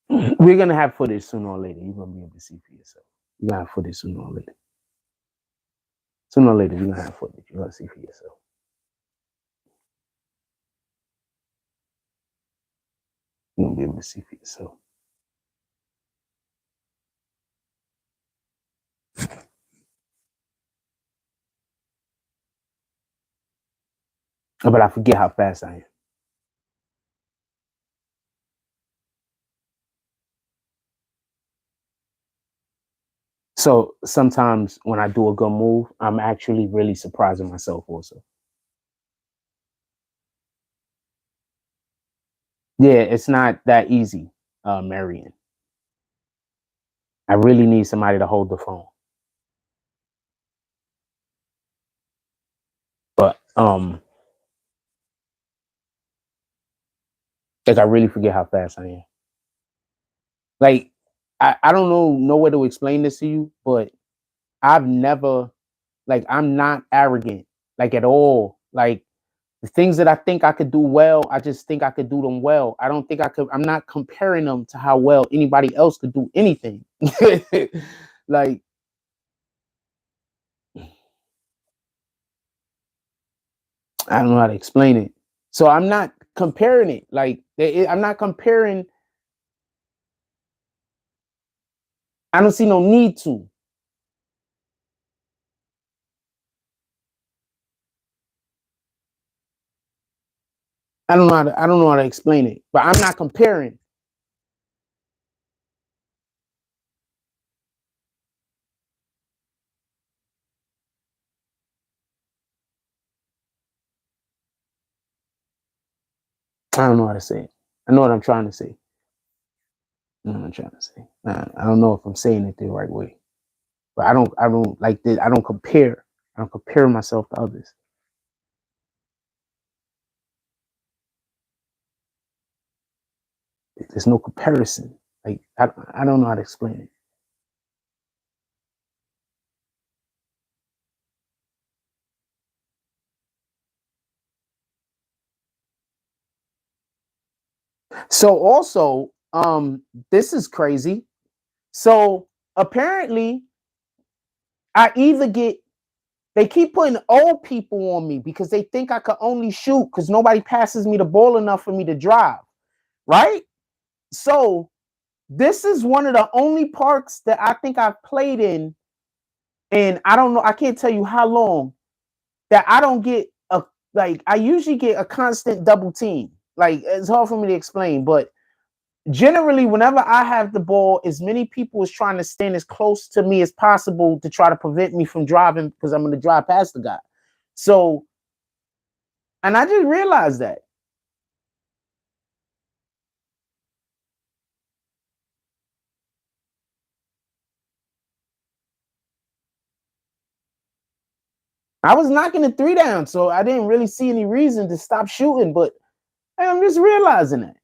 we're gonna have footage sooner or later. You're gonna be able to see for yourself. You're gonna have footage sooner or later. Sooner or later, you're gonna have footage. You're gonna see for yourself. be able to see for yourself. But I forget how fast I am. So sometimes when I do a good move, I'm actually really surprising myself also. Yeah, it's not that easy, Marion. I really need somebody to hold the phone. But like I really forget how fast I am. Like I don't know way to explain this to you, but I've never like I'm not arrogant like at all. Like the things that I think I could do well, I just think I could do them well. I don't think I could. I'm not comparing them to how well anybody else could do anything. Like I don't know how to explain it. So I'm not comparing it. Like I'm not comparing. I don't see no need to. I don't know how to explain it. But I'm not comparing. I don't know how to say it. I know what I'm trying to say. I know what I'm trying to say. I don't know if I'm saying it the right way. But I don't like this. I don't compare. I don't compare myself to others. There's no comparison. Like I don't know how to explain it. So also, this is crazy. So apparently, I either get they keep putting old people on me because they think I could only shoot because nobody passes me the ball enough for me to drive, right? So this is one of the only parks that I think I've played in, and I don't know, I can't tell you how long that I don't get a like I usually get a constant double team. Like it's hard for me to explain, but generally, whenever I have the ball, as many people is trying to stand as close to me as possible to try to prevent me from driving because I'm going to drive past the guy. So, and I just realized that. I was knocking the three down, so I didn't really see any reason to stop shooting, but I'm just realizing that.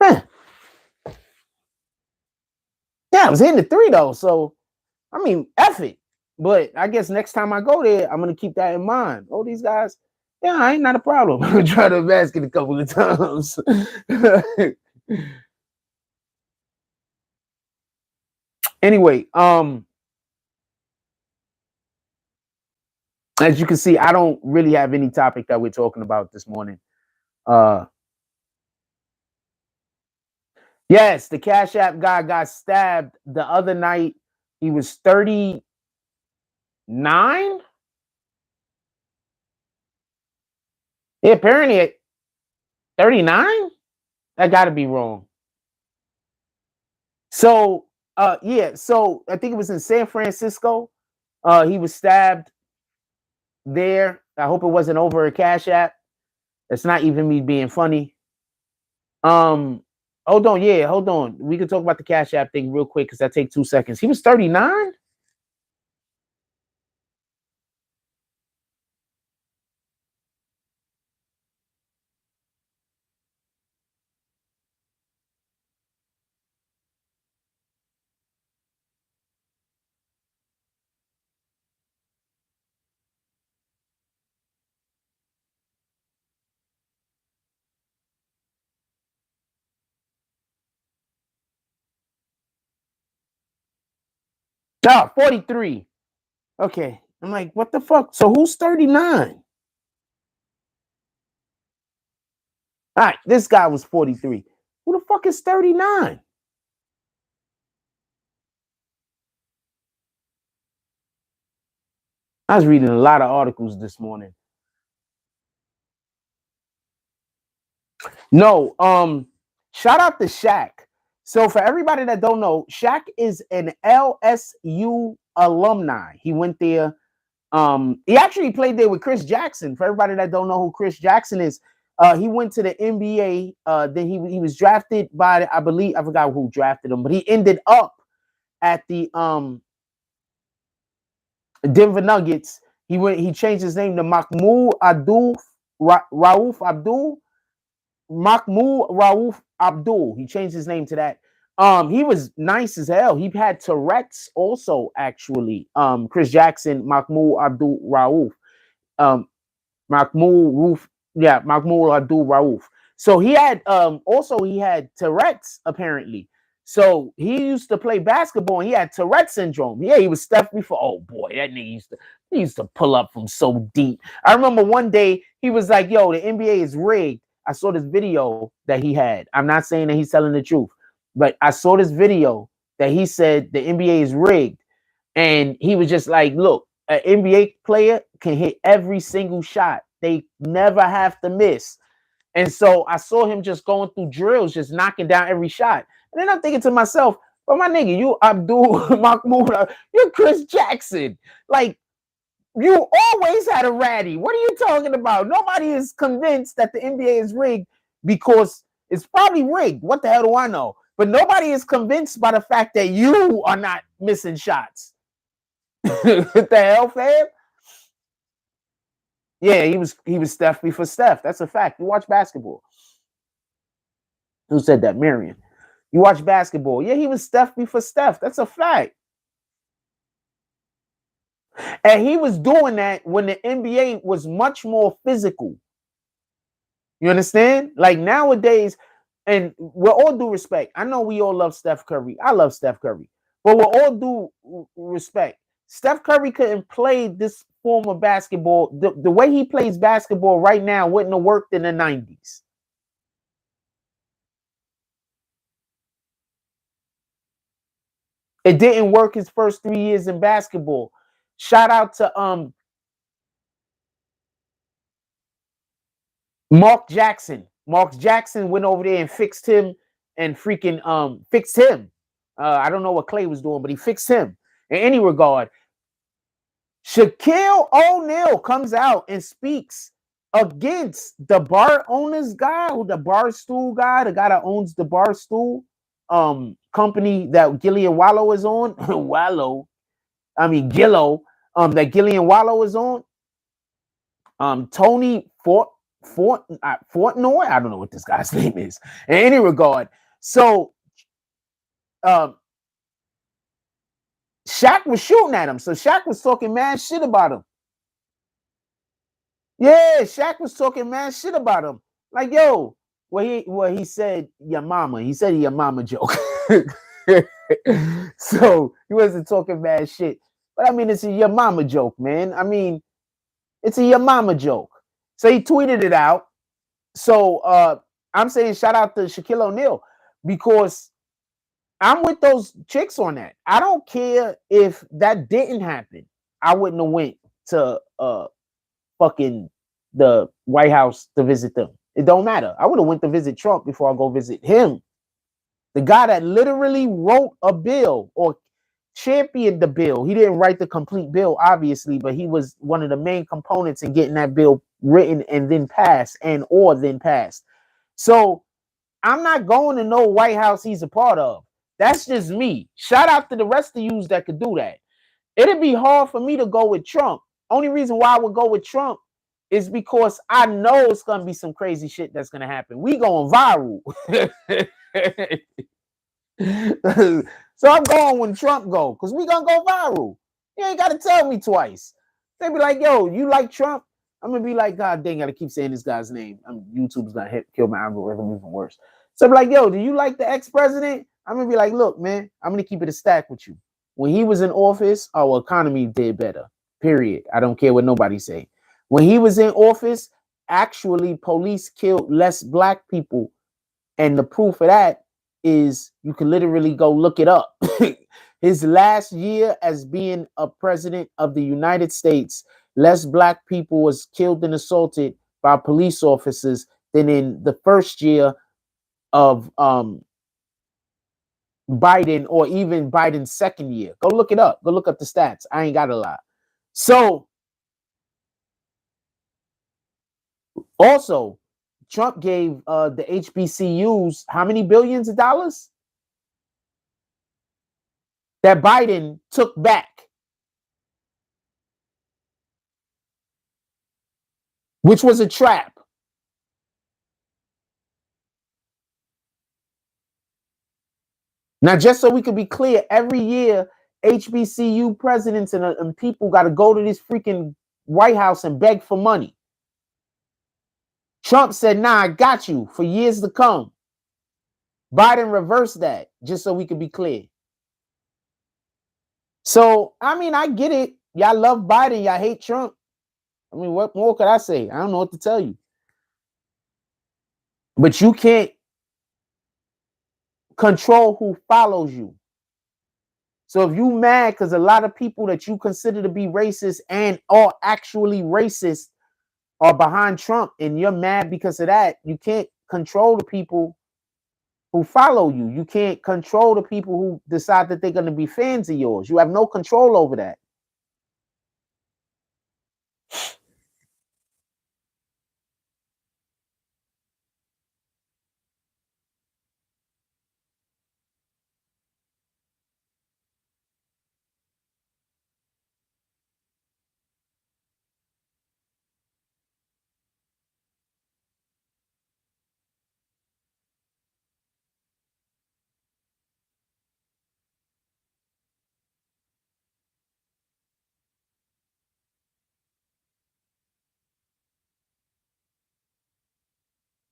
Huh. Yeah, I was hitting the three though, so I mean, F it. But I guess next time I go there, I'm gonna keep that in mind. Oh, these guys, yeah, I ain't not a problem. I'm gonna try to basket a couple of times. Anyway, as you can see, I don't really have any topic that we're talking about this morning. Uh yes, the Cash App guy got stabbed the other night. He was 39. Yeah, apparently at 39. That got to be wrong. So yeah, so I think it was in San Francisco. He was stabbed there. I hope it wasn't over a Cash App. It's not even me being funny. Um, hold on, yeah, hold on. We can talk about the Cash App thing real quick because that take 2 seconds. He was 39. Oh, 43. Okay. I'm like, what the fuck? So who's 39? All right, this guy was 43. Who the fuck is 39? I was reading a lot of articles this morning. No, shout out to Shaq. So for everybody that don't know, Shaq is an LSU alumni. He went there. He actually played there with Chris Jackson. For everybody that don't know who Chris Jackson is, he went to the NBA. Then he was drafted by, I believe, I forgot who drafted him, but he ended up at the Denver Nuggets. He changed his name to Mahmoud Abdul Rauf Abdul. Mahmoud Rauf Abdul. He changed his name to that. He was nice as hell. He had Tourette's also, actually. Chris Jackson, Mahmoud Abdul Rauf. Mahmoud Rauf. Yeah, Mahmoud Abdul Rauf. So he had also he had Tourette's apparently. So he used to play basketball and he had Tourette syndrome. Yeah, he was Steph before. Oh boy, that nigga used to pull up from so deep. I remember one day he was like, yo, the NBA is rigged. I saw this video that he had. I'm not saying that he's telling the truth, but I saw this video that he said the NBA is rigged. And he was just like, look, an NBA player can hit every single shot. They never have to miss. And so I saw him just going through drills, just knocking down every shot. And then I'm thinking to myself, but my nigga, you Abdul Mahmoud, you're Chris Jackson. Like, you always had a ratty. What are you talking about? Nobody is convinced that the NBA is rigged because it's probably rigged. What the hell do I know? But nobody is convinced by the fact that you are not missing shots. What the hell, fam? Yeah, he was Steph before Steph. That's a fact. You watch basketball. Who said that? Marion. You watch basketball. Yeah, he was Steph before Steph. That's a fact. And he was doing that when the NBA was much more physical. You understand? Like nowadays, and with all due respect, I know we all love Steph Curry. I love Steph Curry. But with all due respect, Steph Curry couldn't play this form of basketball. The way he plays basketball right now wouldn't have worked in the 90s. It didn't work his first 3 years in basketball. Shout out to Mark Jackson. Mark Jackson went over there and fixed him and freaking fixed him. I don't know what Clay was doing, but he fixed him. In any regard, Shaquille O'Neal comes out and speaks against the bar owners guy, or the bar stool guy, the guy that owns the bar stool company that Gillian Wallow is on. Gillo, that Gillian Wallow is on. Tony Fortnoy. I don't know what this guy's name is. In any regard, so Shaq was shooting at him. So Shaq was talking mad shit about him. Yeah, Shaq was talking mad shit about him. Like, yo, he said your mama. He said your mama joke. So he wasn't talking mad shit. But I mean, it's a your mama joke, man. I mean, it's a your mama joke. So he tweeted it out. So I'm saying shout out to Shaquille O'Neal because I'm with those chicks on that. I don't care if that didn't happen. I wouldn't have went to fucking the White House to visit them. It don't matter. I would have went to visit Trump before I go visit him. The guy that literally wrote a bill or championed the bill. He didn't write the complete bill, obviously, but he was one of the main components in getting that bill written and then passed or then passed. So I'm not going to no White House he's a part of. That's just me. Shout out to the rest of yous that could do that. It'd be hard for me to go with Trump. Only reason why I would go with Trump is because I know it's going to be some crazy shit that's going to happen. We going viral. So I'm going when Trump go because we going to go viral. You ain't got to tell me twice. They be like, yo, you like Trump? I'm going to be like, God dang, I got to keep saying this guy's name. YouTube's going to kill my algorithm even worse. So I'm like, yo, do you like the ex-president? I'm going to be like, look, man, I'm going to keep it a stack with you. When he was in office, our economy did better. Period. I don't care what nobody say. When he was in office, actually police killed less black people. And the proof of that is you can literally go look it up. His last year as being a president of the United States, less black people was killed and assaulted by police officers than in the first year of Biden, or even Biden's second year. Go look it up. Go look up the stats. I ain't got a lot. So also, Trump gave the HBCUs how many billions of dollars that Biden took back, which was a trap. Now, just so we can be clear, every year HBCU presidents and people got to go to this freaking White House and beg for money. Trump said, nah, I got you for years to come. Biden reversed that, just so we can be clear. So, I mean, I get it. Y'all love Biden. Y'all hate Trump. I mean, what more could I say? I don't know what to tell you. But you can't control who follows you. So if you mad because a lot of people that you consider to be racist and are actually racist are behind Trump, and you're mad because of that, you can't control the people who follow you. You can't control the people who decide that they're going to be fans of yours. You have no control over that.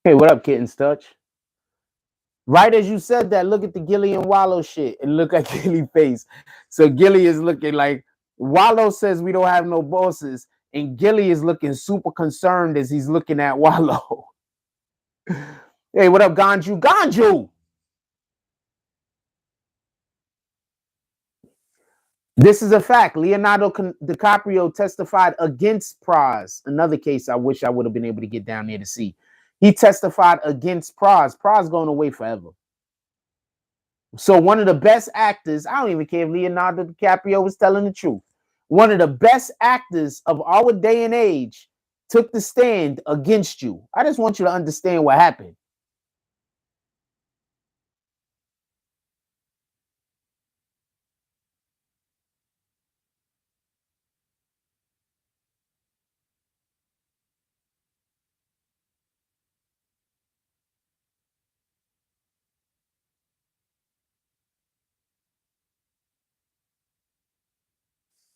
Hey, what up, Kitten Stutch? Right as you said that, look at the Gilly and Wallow shit and look at Gilly face. So Gilly is looking like Wallow says we don't have no bosses, and Gilly is looking super concerned as he's looking at Wallow. Hey, what up, Ganju? Ganju! This is a fact. Leonardo DiCaprio testified against Praz. Another case I wish I would have been able to get down there to see. He testified against Praz. Praz going away forever. So one of the best actors, I don't even care if Leonardo DiCaprio was telling the truth. One of the best actors of our day and age took the stand against you. I just want you to understand what happened.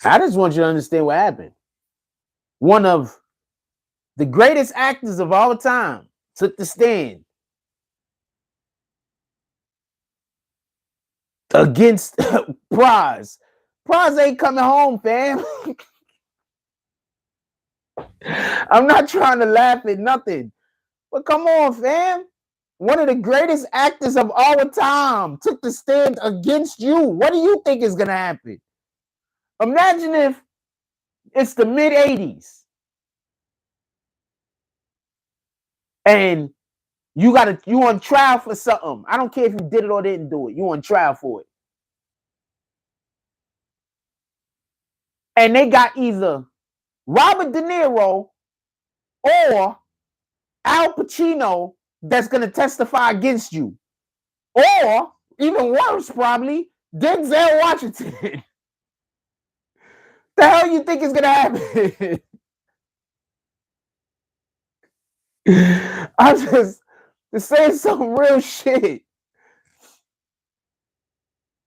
I just want you to understand what happened. One of the greatest actors of all time took the stand against Praz. Praz ain't coming home, fam. I'm not trying to laugh at nothing, but come on, fam. One of the greatest actors of our time took the stand against you. What do you think is gonna happen? Imagine if it's the mid 80s and you on trial for something. I don't care if you did it or didn't do it. You on trial for it. And they got either Robert De Niro or Al Pacino that's gonna testify against you. Or even worse, probably Denzel Washington. The hell you think is gonna happen? I'm just saying some real shit.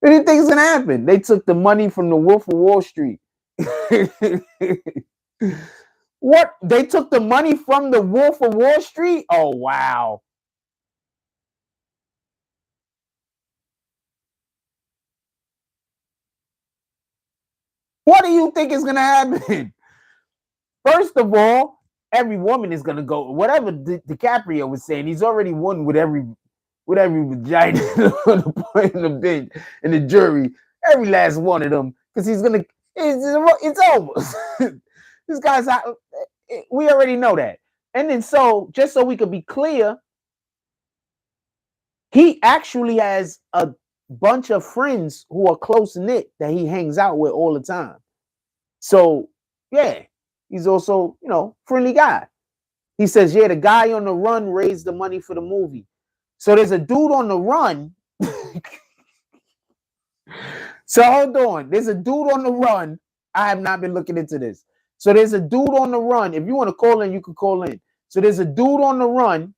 What do you think is gonna happen? They took the money from the Wolf of Wall Street. What? They took the money from the Wolf of Wall Street? Oh wow. What do you think is gonna happen? First of all, every woman is gonna go. Whatever DiCaprio was saying, he's already won with every vagina in the bench in the jury, every last one of them, because he's gonna. It's over. This guy's out. We already know that. And then just so we could be clear, he actually has a bunch of friends who are close knit that he hangs out with all the time. So yeah, he's also, friendly guy. He says, yeah, the guy on the run raised the money for the movie. So there's a dude on the run. So hold on. There's a dude on the run. I have not been looking into this. So there's a dude on the run. If you want to call in, you can call in. So there's a dude on the run.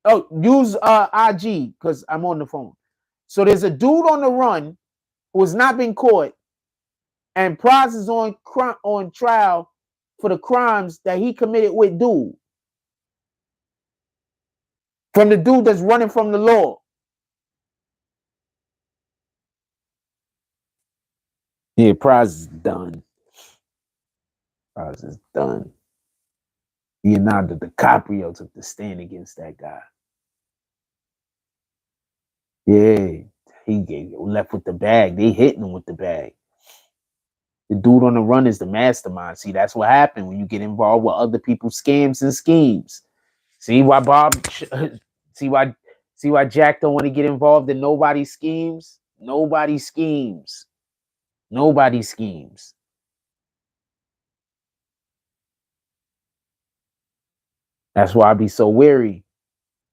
Oh, use IG because I'm on the phone. So there's a dude on the run who has not been caught, and Prize is on trial for the crimes that he committed with dude. From the dude that's running from the law. Yeah, Prize is done. Prize is done. Leonardo DiCaprio took the stand against that guy. Yeah, he left with the bag. They hitting him with the bag. The dude on the run is the mastermind. See, that's what happened when you get involved with other people's scams and schemes. See why see why Jack don't want to get involved in nobody's schemes? Nobody's schemes. Nobody's schemes. That's why I be so wary.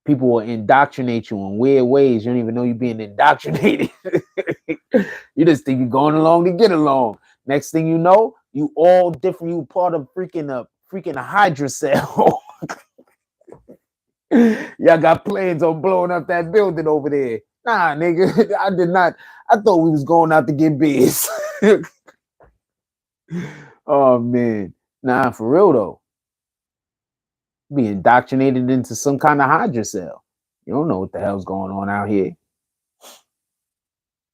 People will indoctrinate you in weird ways. You don't even know you're being indoctrinated. You just think you're going along to get along. Next thing you know, you all different. You part of freaking a Hydra cell. Y'all got plans on blowing up that building over there. Nah, nigga, I did not. I thought we was going out to get biz. Oh man, nah, for real though. Be indoctrinated into some kind of Hydra cell. You don't know what the hell's going on out here.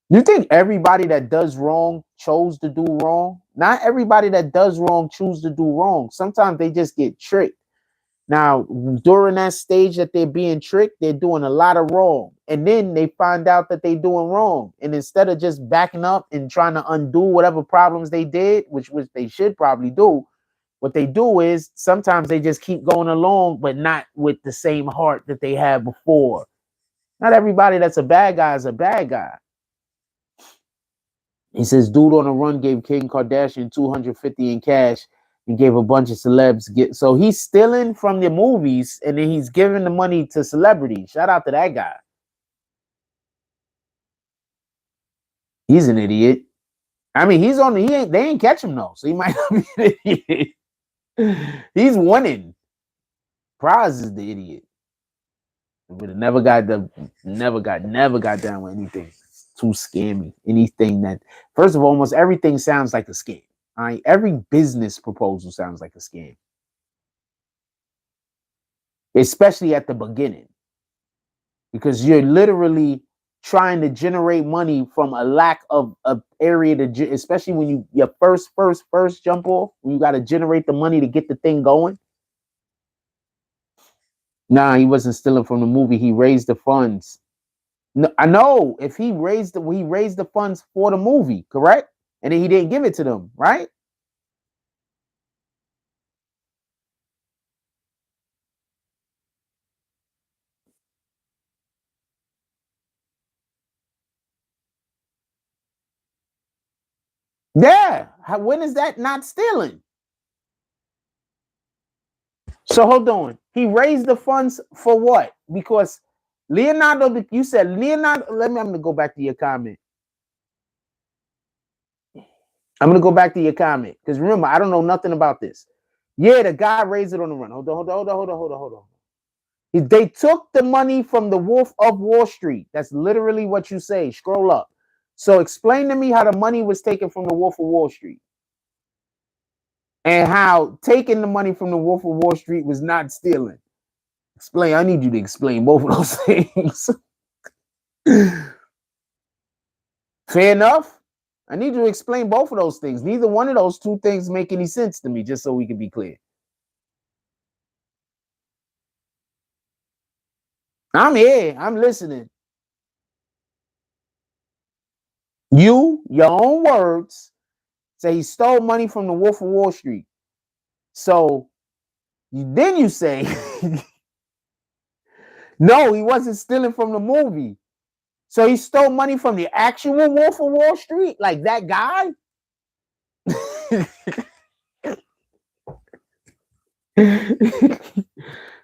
You think everybody that does wrong chose to do wrong? Not everybody that does wrong choose to do wrong. Sometimes they just get tricked. Now, during that stage that they're being tricked, they're doing a lot of wrong. And then they find out that they're doing wrong. And instead of just backing up and trying to undo whatever problems they did, which they should probably do, what they do is sometimes they just keep going along, but not with the same heart that they had before. Not everybody that's a bad guy is a bad guy. He says, dude on the run gave Kim Kardashian $250 in cash and gave a bunch of celebs. So he's stealing from the movies and then he's giving the money to celebrities. Shout out to that guy. He's an idiot. I mean, they ain't catch him though, so he might not be an idiot. He's winning. Prize is the idiot. But it never got down with anything. It's too scammy. Anything that, first of all, almost everything sounds like a scam. All right, every business proposal sounds like a scam, especially at the beginning, because you're literally trying to generate money from a lack of area to, especially when your first jump off, when you got to generate the money to get the thing going. Nah, he wasn't stealing from the movie. He raised the funds. No, I know. If he raised the funds for the movie, correct? And then he didn't give it to them, right? Yeah. When is that not stealing? So hold on. He raised the funds for what? Because Leonardo, you said Leonardo. I'm gonna go back to your comment. Because remember, I don't know nothing about this. Yeah, the guy raised it on the run. Hold on. They took the money from the Wolf of Wall Street. That's literally what you say. Scroll up. So explain to me how the money was taken from the Wolf of Wall Street. And how taking the money from the Wolf of Wall Street was not stealing. Explain. I need you to explain both of those things. Fair enough. I need you to explain both of those things. Neither one of those two things make any sense to me, just so we can be clear. I'm here. I'm listening. You, your own words, say he stole money from the Wolf of Wall Street. So then you say, no, he wasn't stealing from the movie. So he stole money from the actual Wolf of Wall Street, like that guy.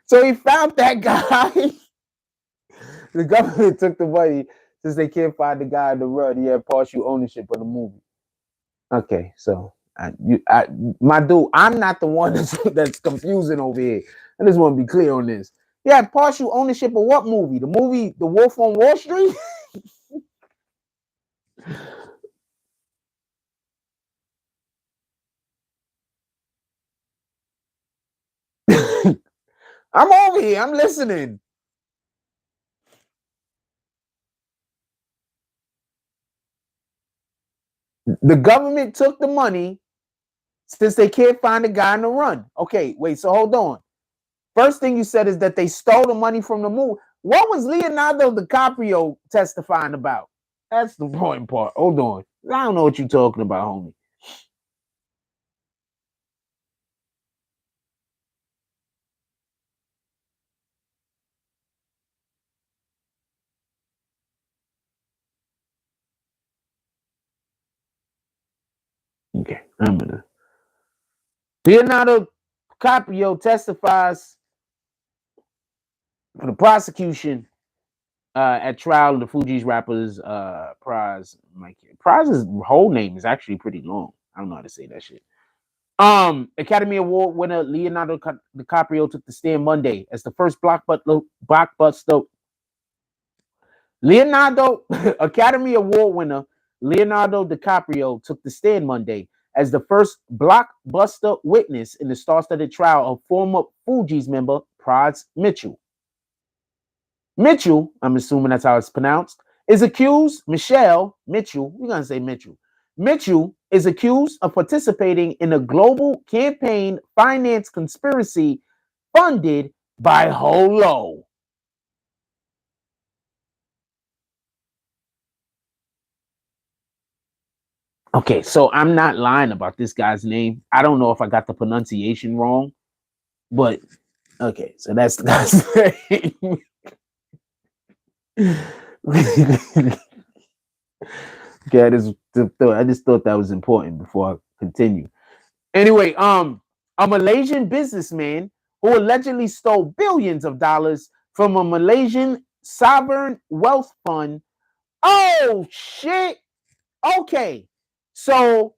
So he found that guy. The government took the money since they can't find the guy in the run. He had partial ownership of the movie. Okay, so my dude, I'm not the one that's confusing over here. I just want to be clear on this. He had partial ownership of what movie? The movie The Wolf on Wall Street? I'm over here. I'm listening. The government took the money since they can't find the guy in the run. Okay, wait, so hold on. First thing you said is that they stole the money from the movie. What was Leonardo DiCaprio testifying about? That's the important part. Hold on. I don't know what you're talking about, homie. Okay, I'm gonna. Leonardo DiCaprio testifies for the prosecution at trial of the Fugees rappers Prize. Prize's whole name is actually pretty long. I don't know how to say that shit. Academy Award winner Leonardo DiCaprio took the stand Monday as the first blockbuster. Academy Award winner Leonardo DiCaprio took the stand Monday as the first blockbuster witness in the star-studded trial of former Fugees member Prize Mitchell. Mitchell, I'm assuming that's how it's pronounced, is accused. Michelle Mitchell, we're gonna say Mitchell. Mitchell is accused of participating in a global campaign finance conspiracy funded by Holo. Okay, so I'm not lying about this guy's name. I don't know if I got the pronunciation wrong, but okay, so that's the guy's name. Okay, I just thought that was important before I continue. Anyway, a Malaysian businessman who allegedly stole billions of dollars from a Malaysian sovereign wealth fund. Oh shit! Okay, so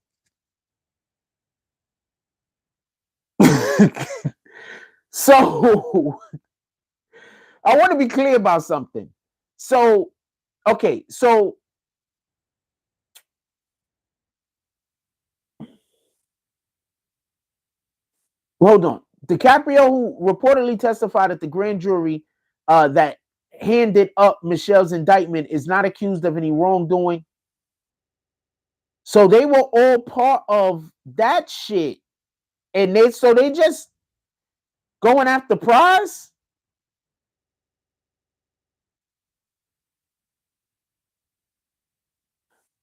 so I want to be clear about something. So, okay, so hold on. DiCaprio, who reportedly testified at the grand jury that handed up Michelle's indictment, is not accused of any wrongdoing. So they were all part of that shit. And they just going after Prize?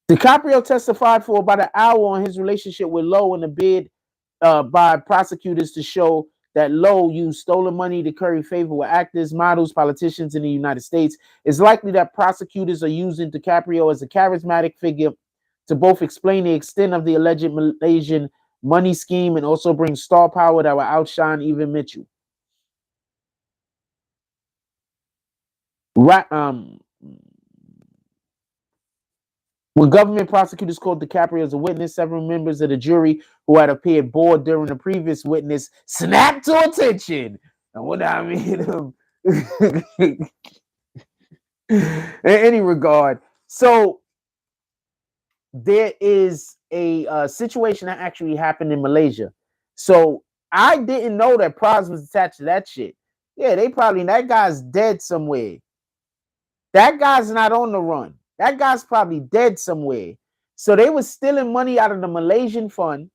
DiCaprio testified for about an hour on his relationship with Lowe in a bid by prosecutors to show that Lowe used stolen money to curry favor with actors, models, politicians in the United States. It's likely that prosecutors are using DiCaprio as a charismatic figure to both explain the extent of the alleged Malaysian money scheme and also bring star power that will outshine even Mitchell. Right, when government prosecutors called DiCaprio as a witness, several members of the jury who had appeared bored during the previous witness snapped to attention. And what I mean, in any regard, so there is a situation that actually happened in Malaysia. So I didn't know that Prize was attached to that shit. Yeah, that guy's dead somewhere. That guy's not on the run. That guy's probably dead somewhere. So they was stealing money out of the Malaysian fund.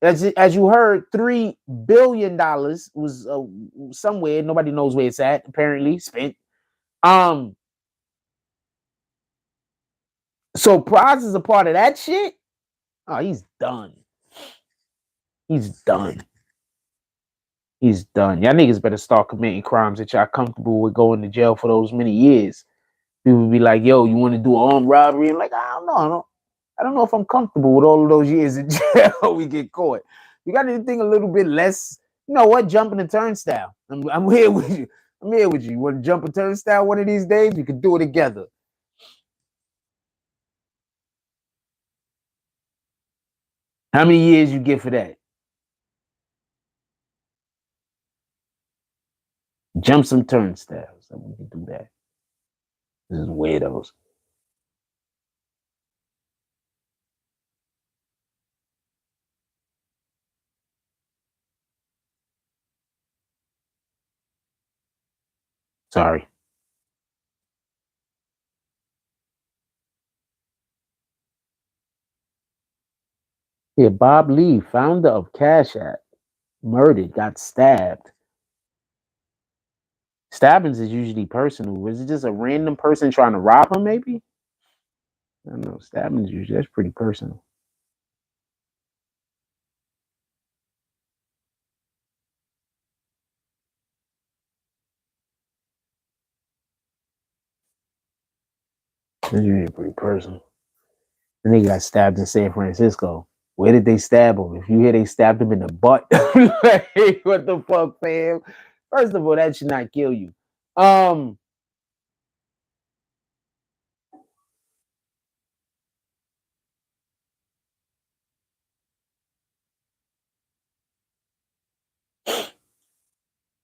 As you heard, $3 billion was somewhere. Nobody knows where it's at. Apparently spent. Um. So Prize is a part of that shit. Oh, he's done. He's done. He's done. Y'all niggas better start committing crimes that y'all comfortable with going to jail for those many years. People be like, "Yo, you want to do an armed robbery?" I'm like, I don't know. I don't know if I'm comfortable with all of those years in jail. We get caught. You got anything a little bit less? You know what? Jumping a turnstile. I'm here with you. I'm here with you. You want to jump a turnstile one of these days? We can do it together. How many years you get for that? Jump some turnstiles. So we can do that. This is weirdos. Sorry. Yeah, Bob Lee, founder of Cash App, murdered, got stabbed. Stabbings is usually personal. Was it just a random person trying to rob him, maybe? I don't know. Stabbings usually, that's pretty personal. That's usually pretty personal. The nigga got stabbed in San Francisco. Where did they stab him? If you hear they stabbed him in the butt, like, what the fuck, fam? First of all, that should not kill you. Um,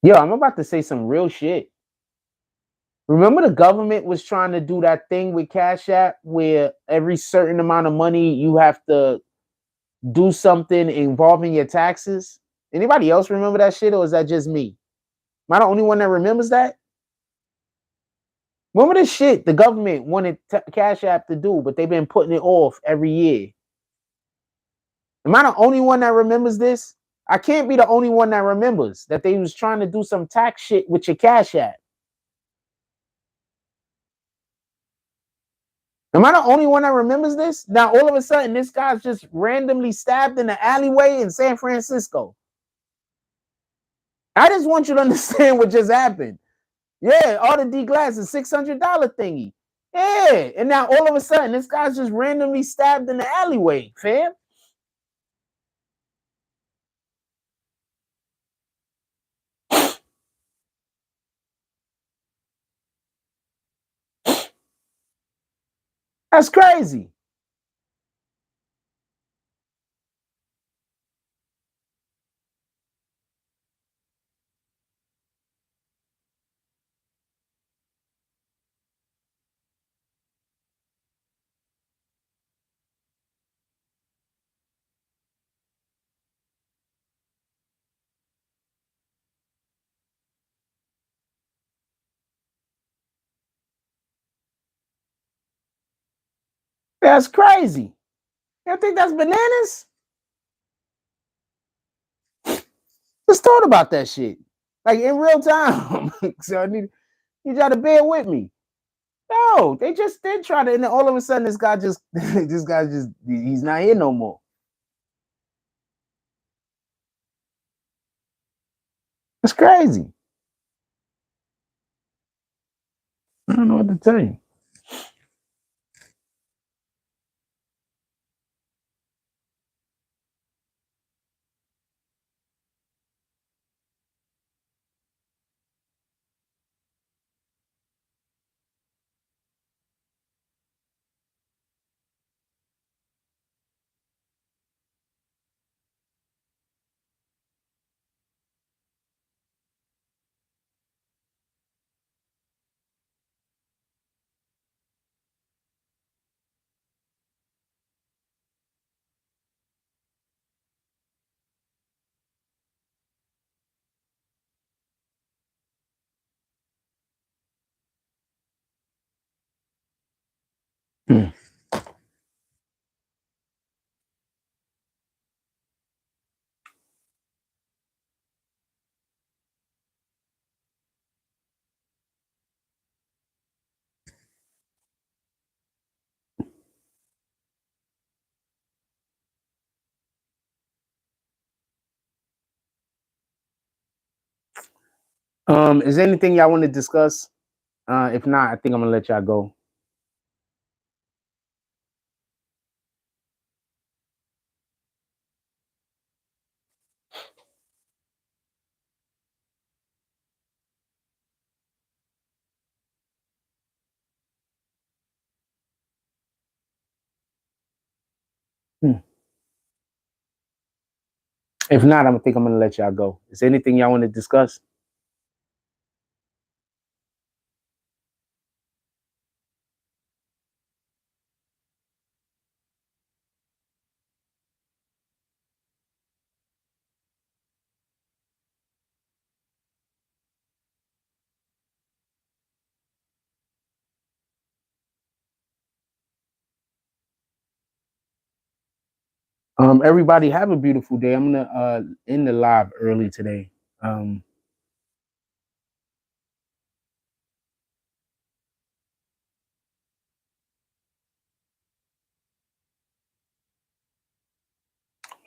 yo, I'm about to say some real shit. Remember the government was trying to do that thing with Cash App where every certain amount of money you have to do something involving your taxes? Anybody else remember that shit, or is that just me? Am I the only one that remembers that? Remember the shit the government wanted Cash App to do, but they've been putting it off every year. Am I the only one that remembers this? I can't be the only one that remembers that they was trying to do some tax shit with your Cash App. Am I the only one that remembers this? Now all of a sudden, this guy's just randomly stabbed in the alleyway in San Francisco. I just want you to understand what just happened. Yeah, all the D glasses, $600 thingy. Yeah, and now all of a sudden, this guy's just randomly stabbed in the alleyway, fam. That's crazy. That's crazy. You think that's bananas? Just thought about that shit, like in real time. So I need y'all to bear with me. No, they just did try to, and then all of a sudden, this guy just, this guy just, he's not here no more. It's crazy. I don't know what to tell you. Is there anything y'all want to discuss? If not, I think I'm gonna let y'all go. Hmm. If not, I think I'm gonna let y'all go. Is there anything y'all want to discuss? Everybody have a beautiful day. I'm gonna end the live early today. Um,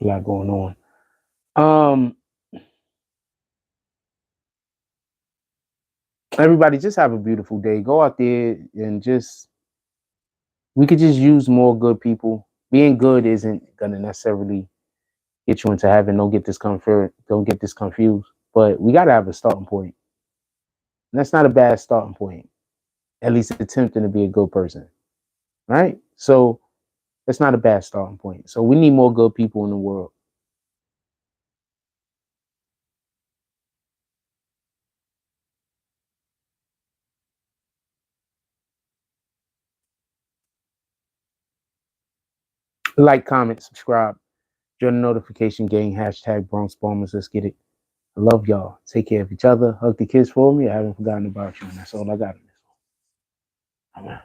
a lot going on. Um, Everybody just have a beautiful day. Go out there and just we could just use more good people. Being good isn't gonna necessarily get you into heaven. Don't get this comfort. Don't get this confused. But we gotta have a starting point. And that's not a bad starting point. At least attempting to be a good person. Right? So that's not a bad starting point. So we need more good people in the world. Like, comment, subscribe, join the notification gang, hashtag Bronx Bombers. Let's get it. I love y'all. Take care of each other. Hug the kids for me. I haven't forgotten about you. And that's all I got. Amen.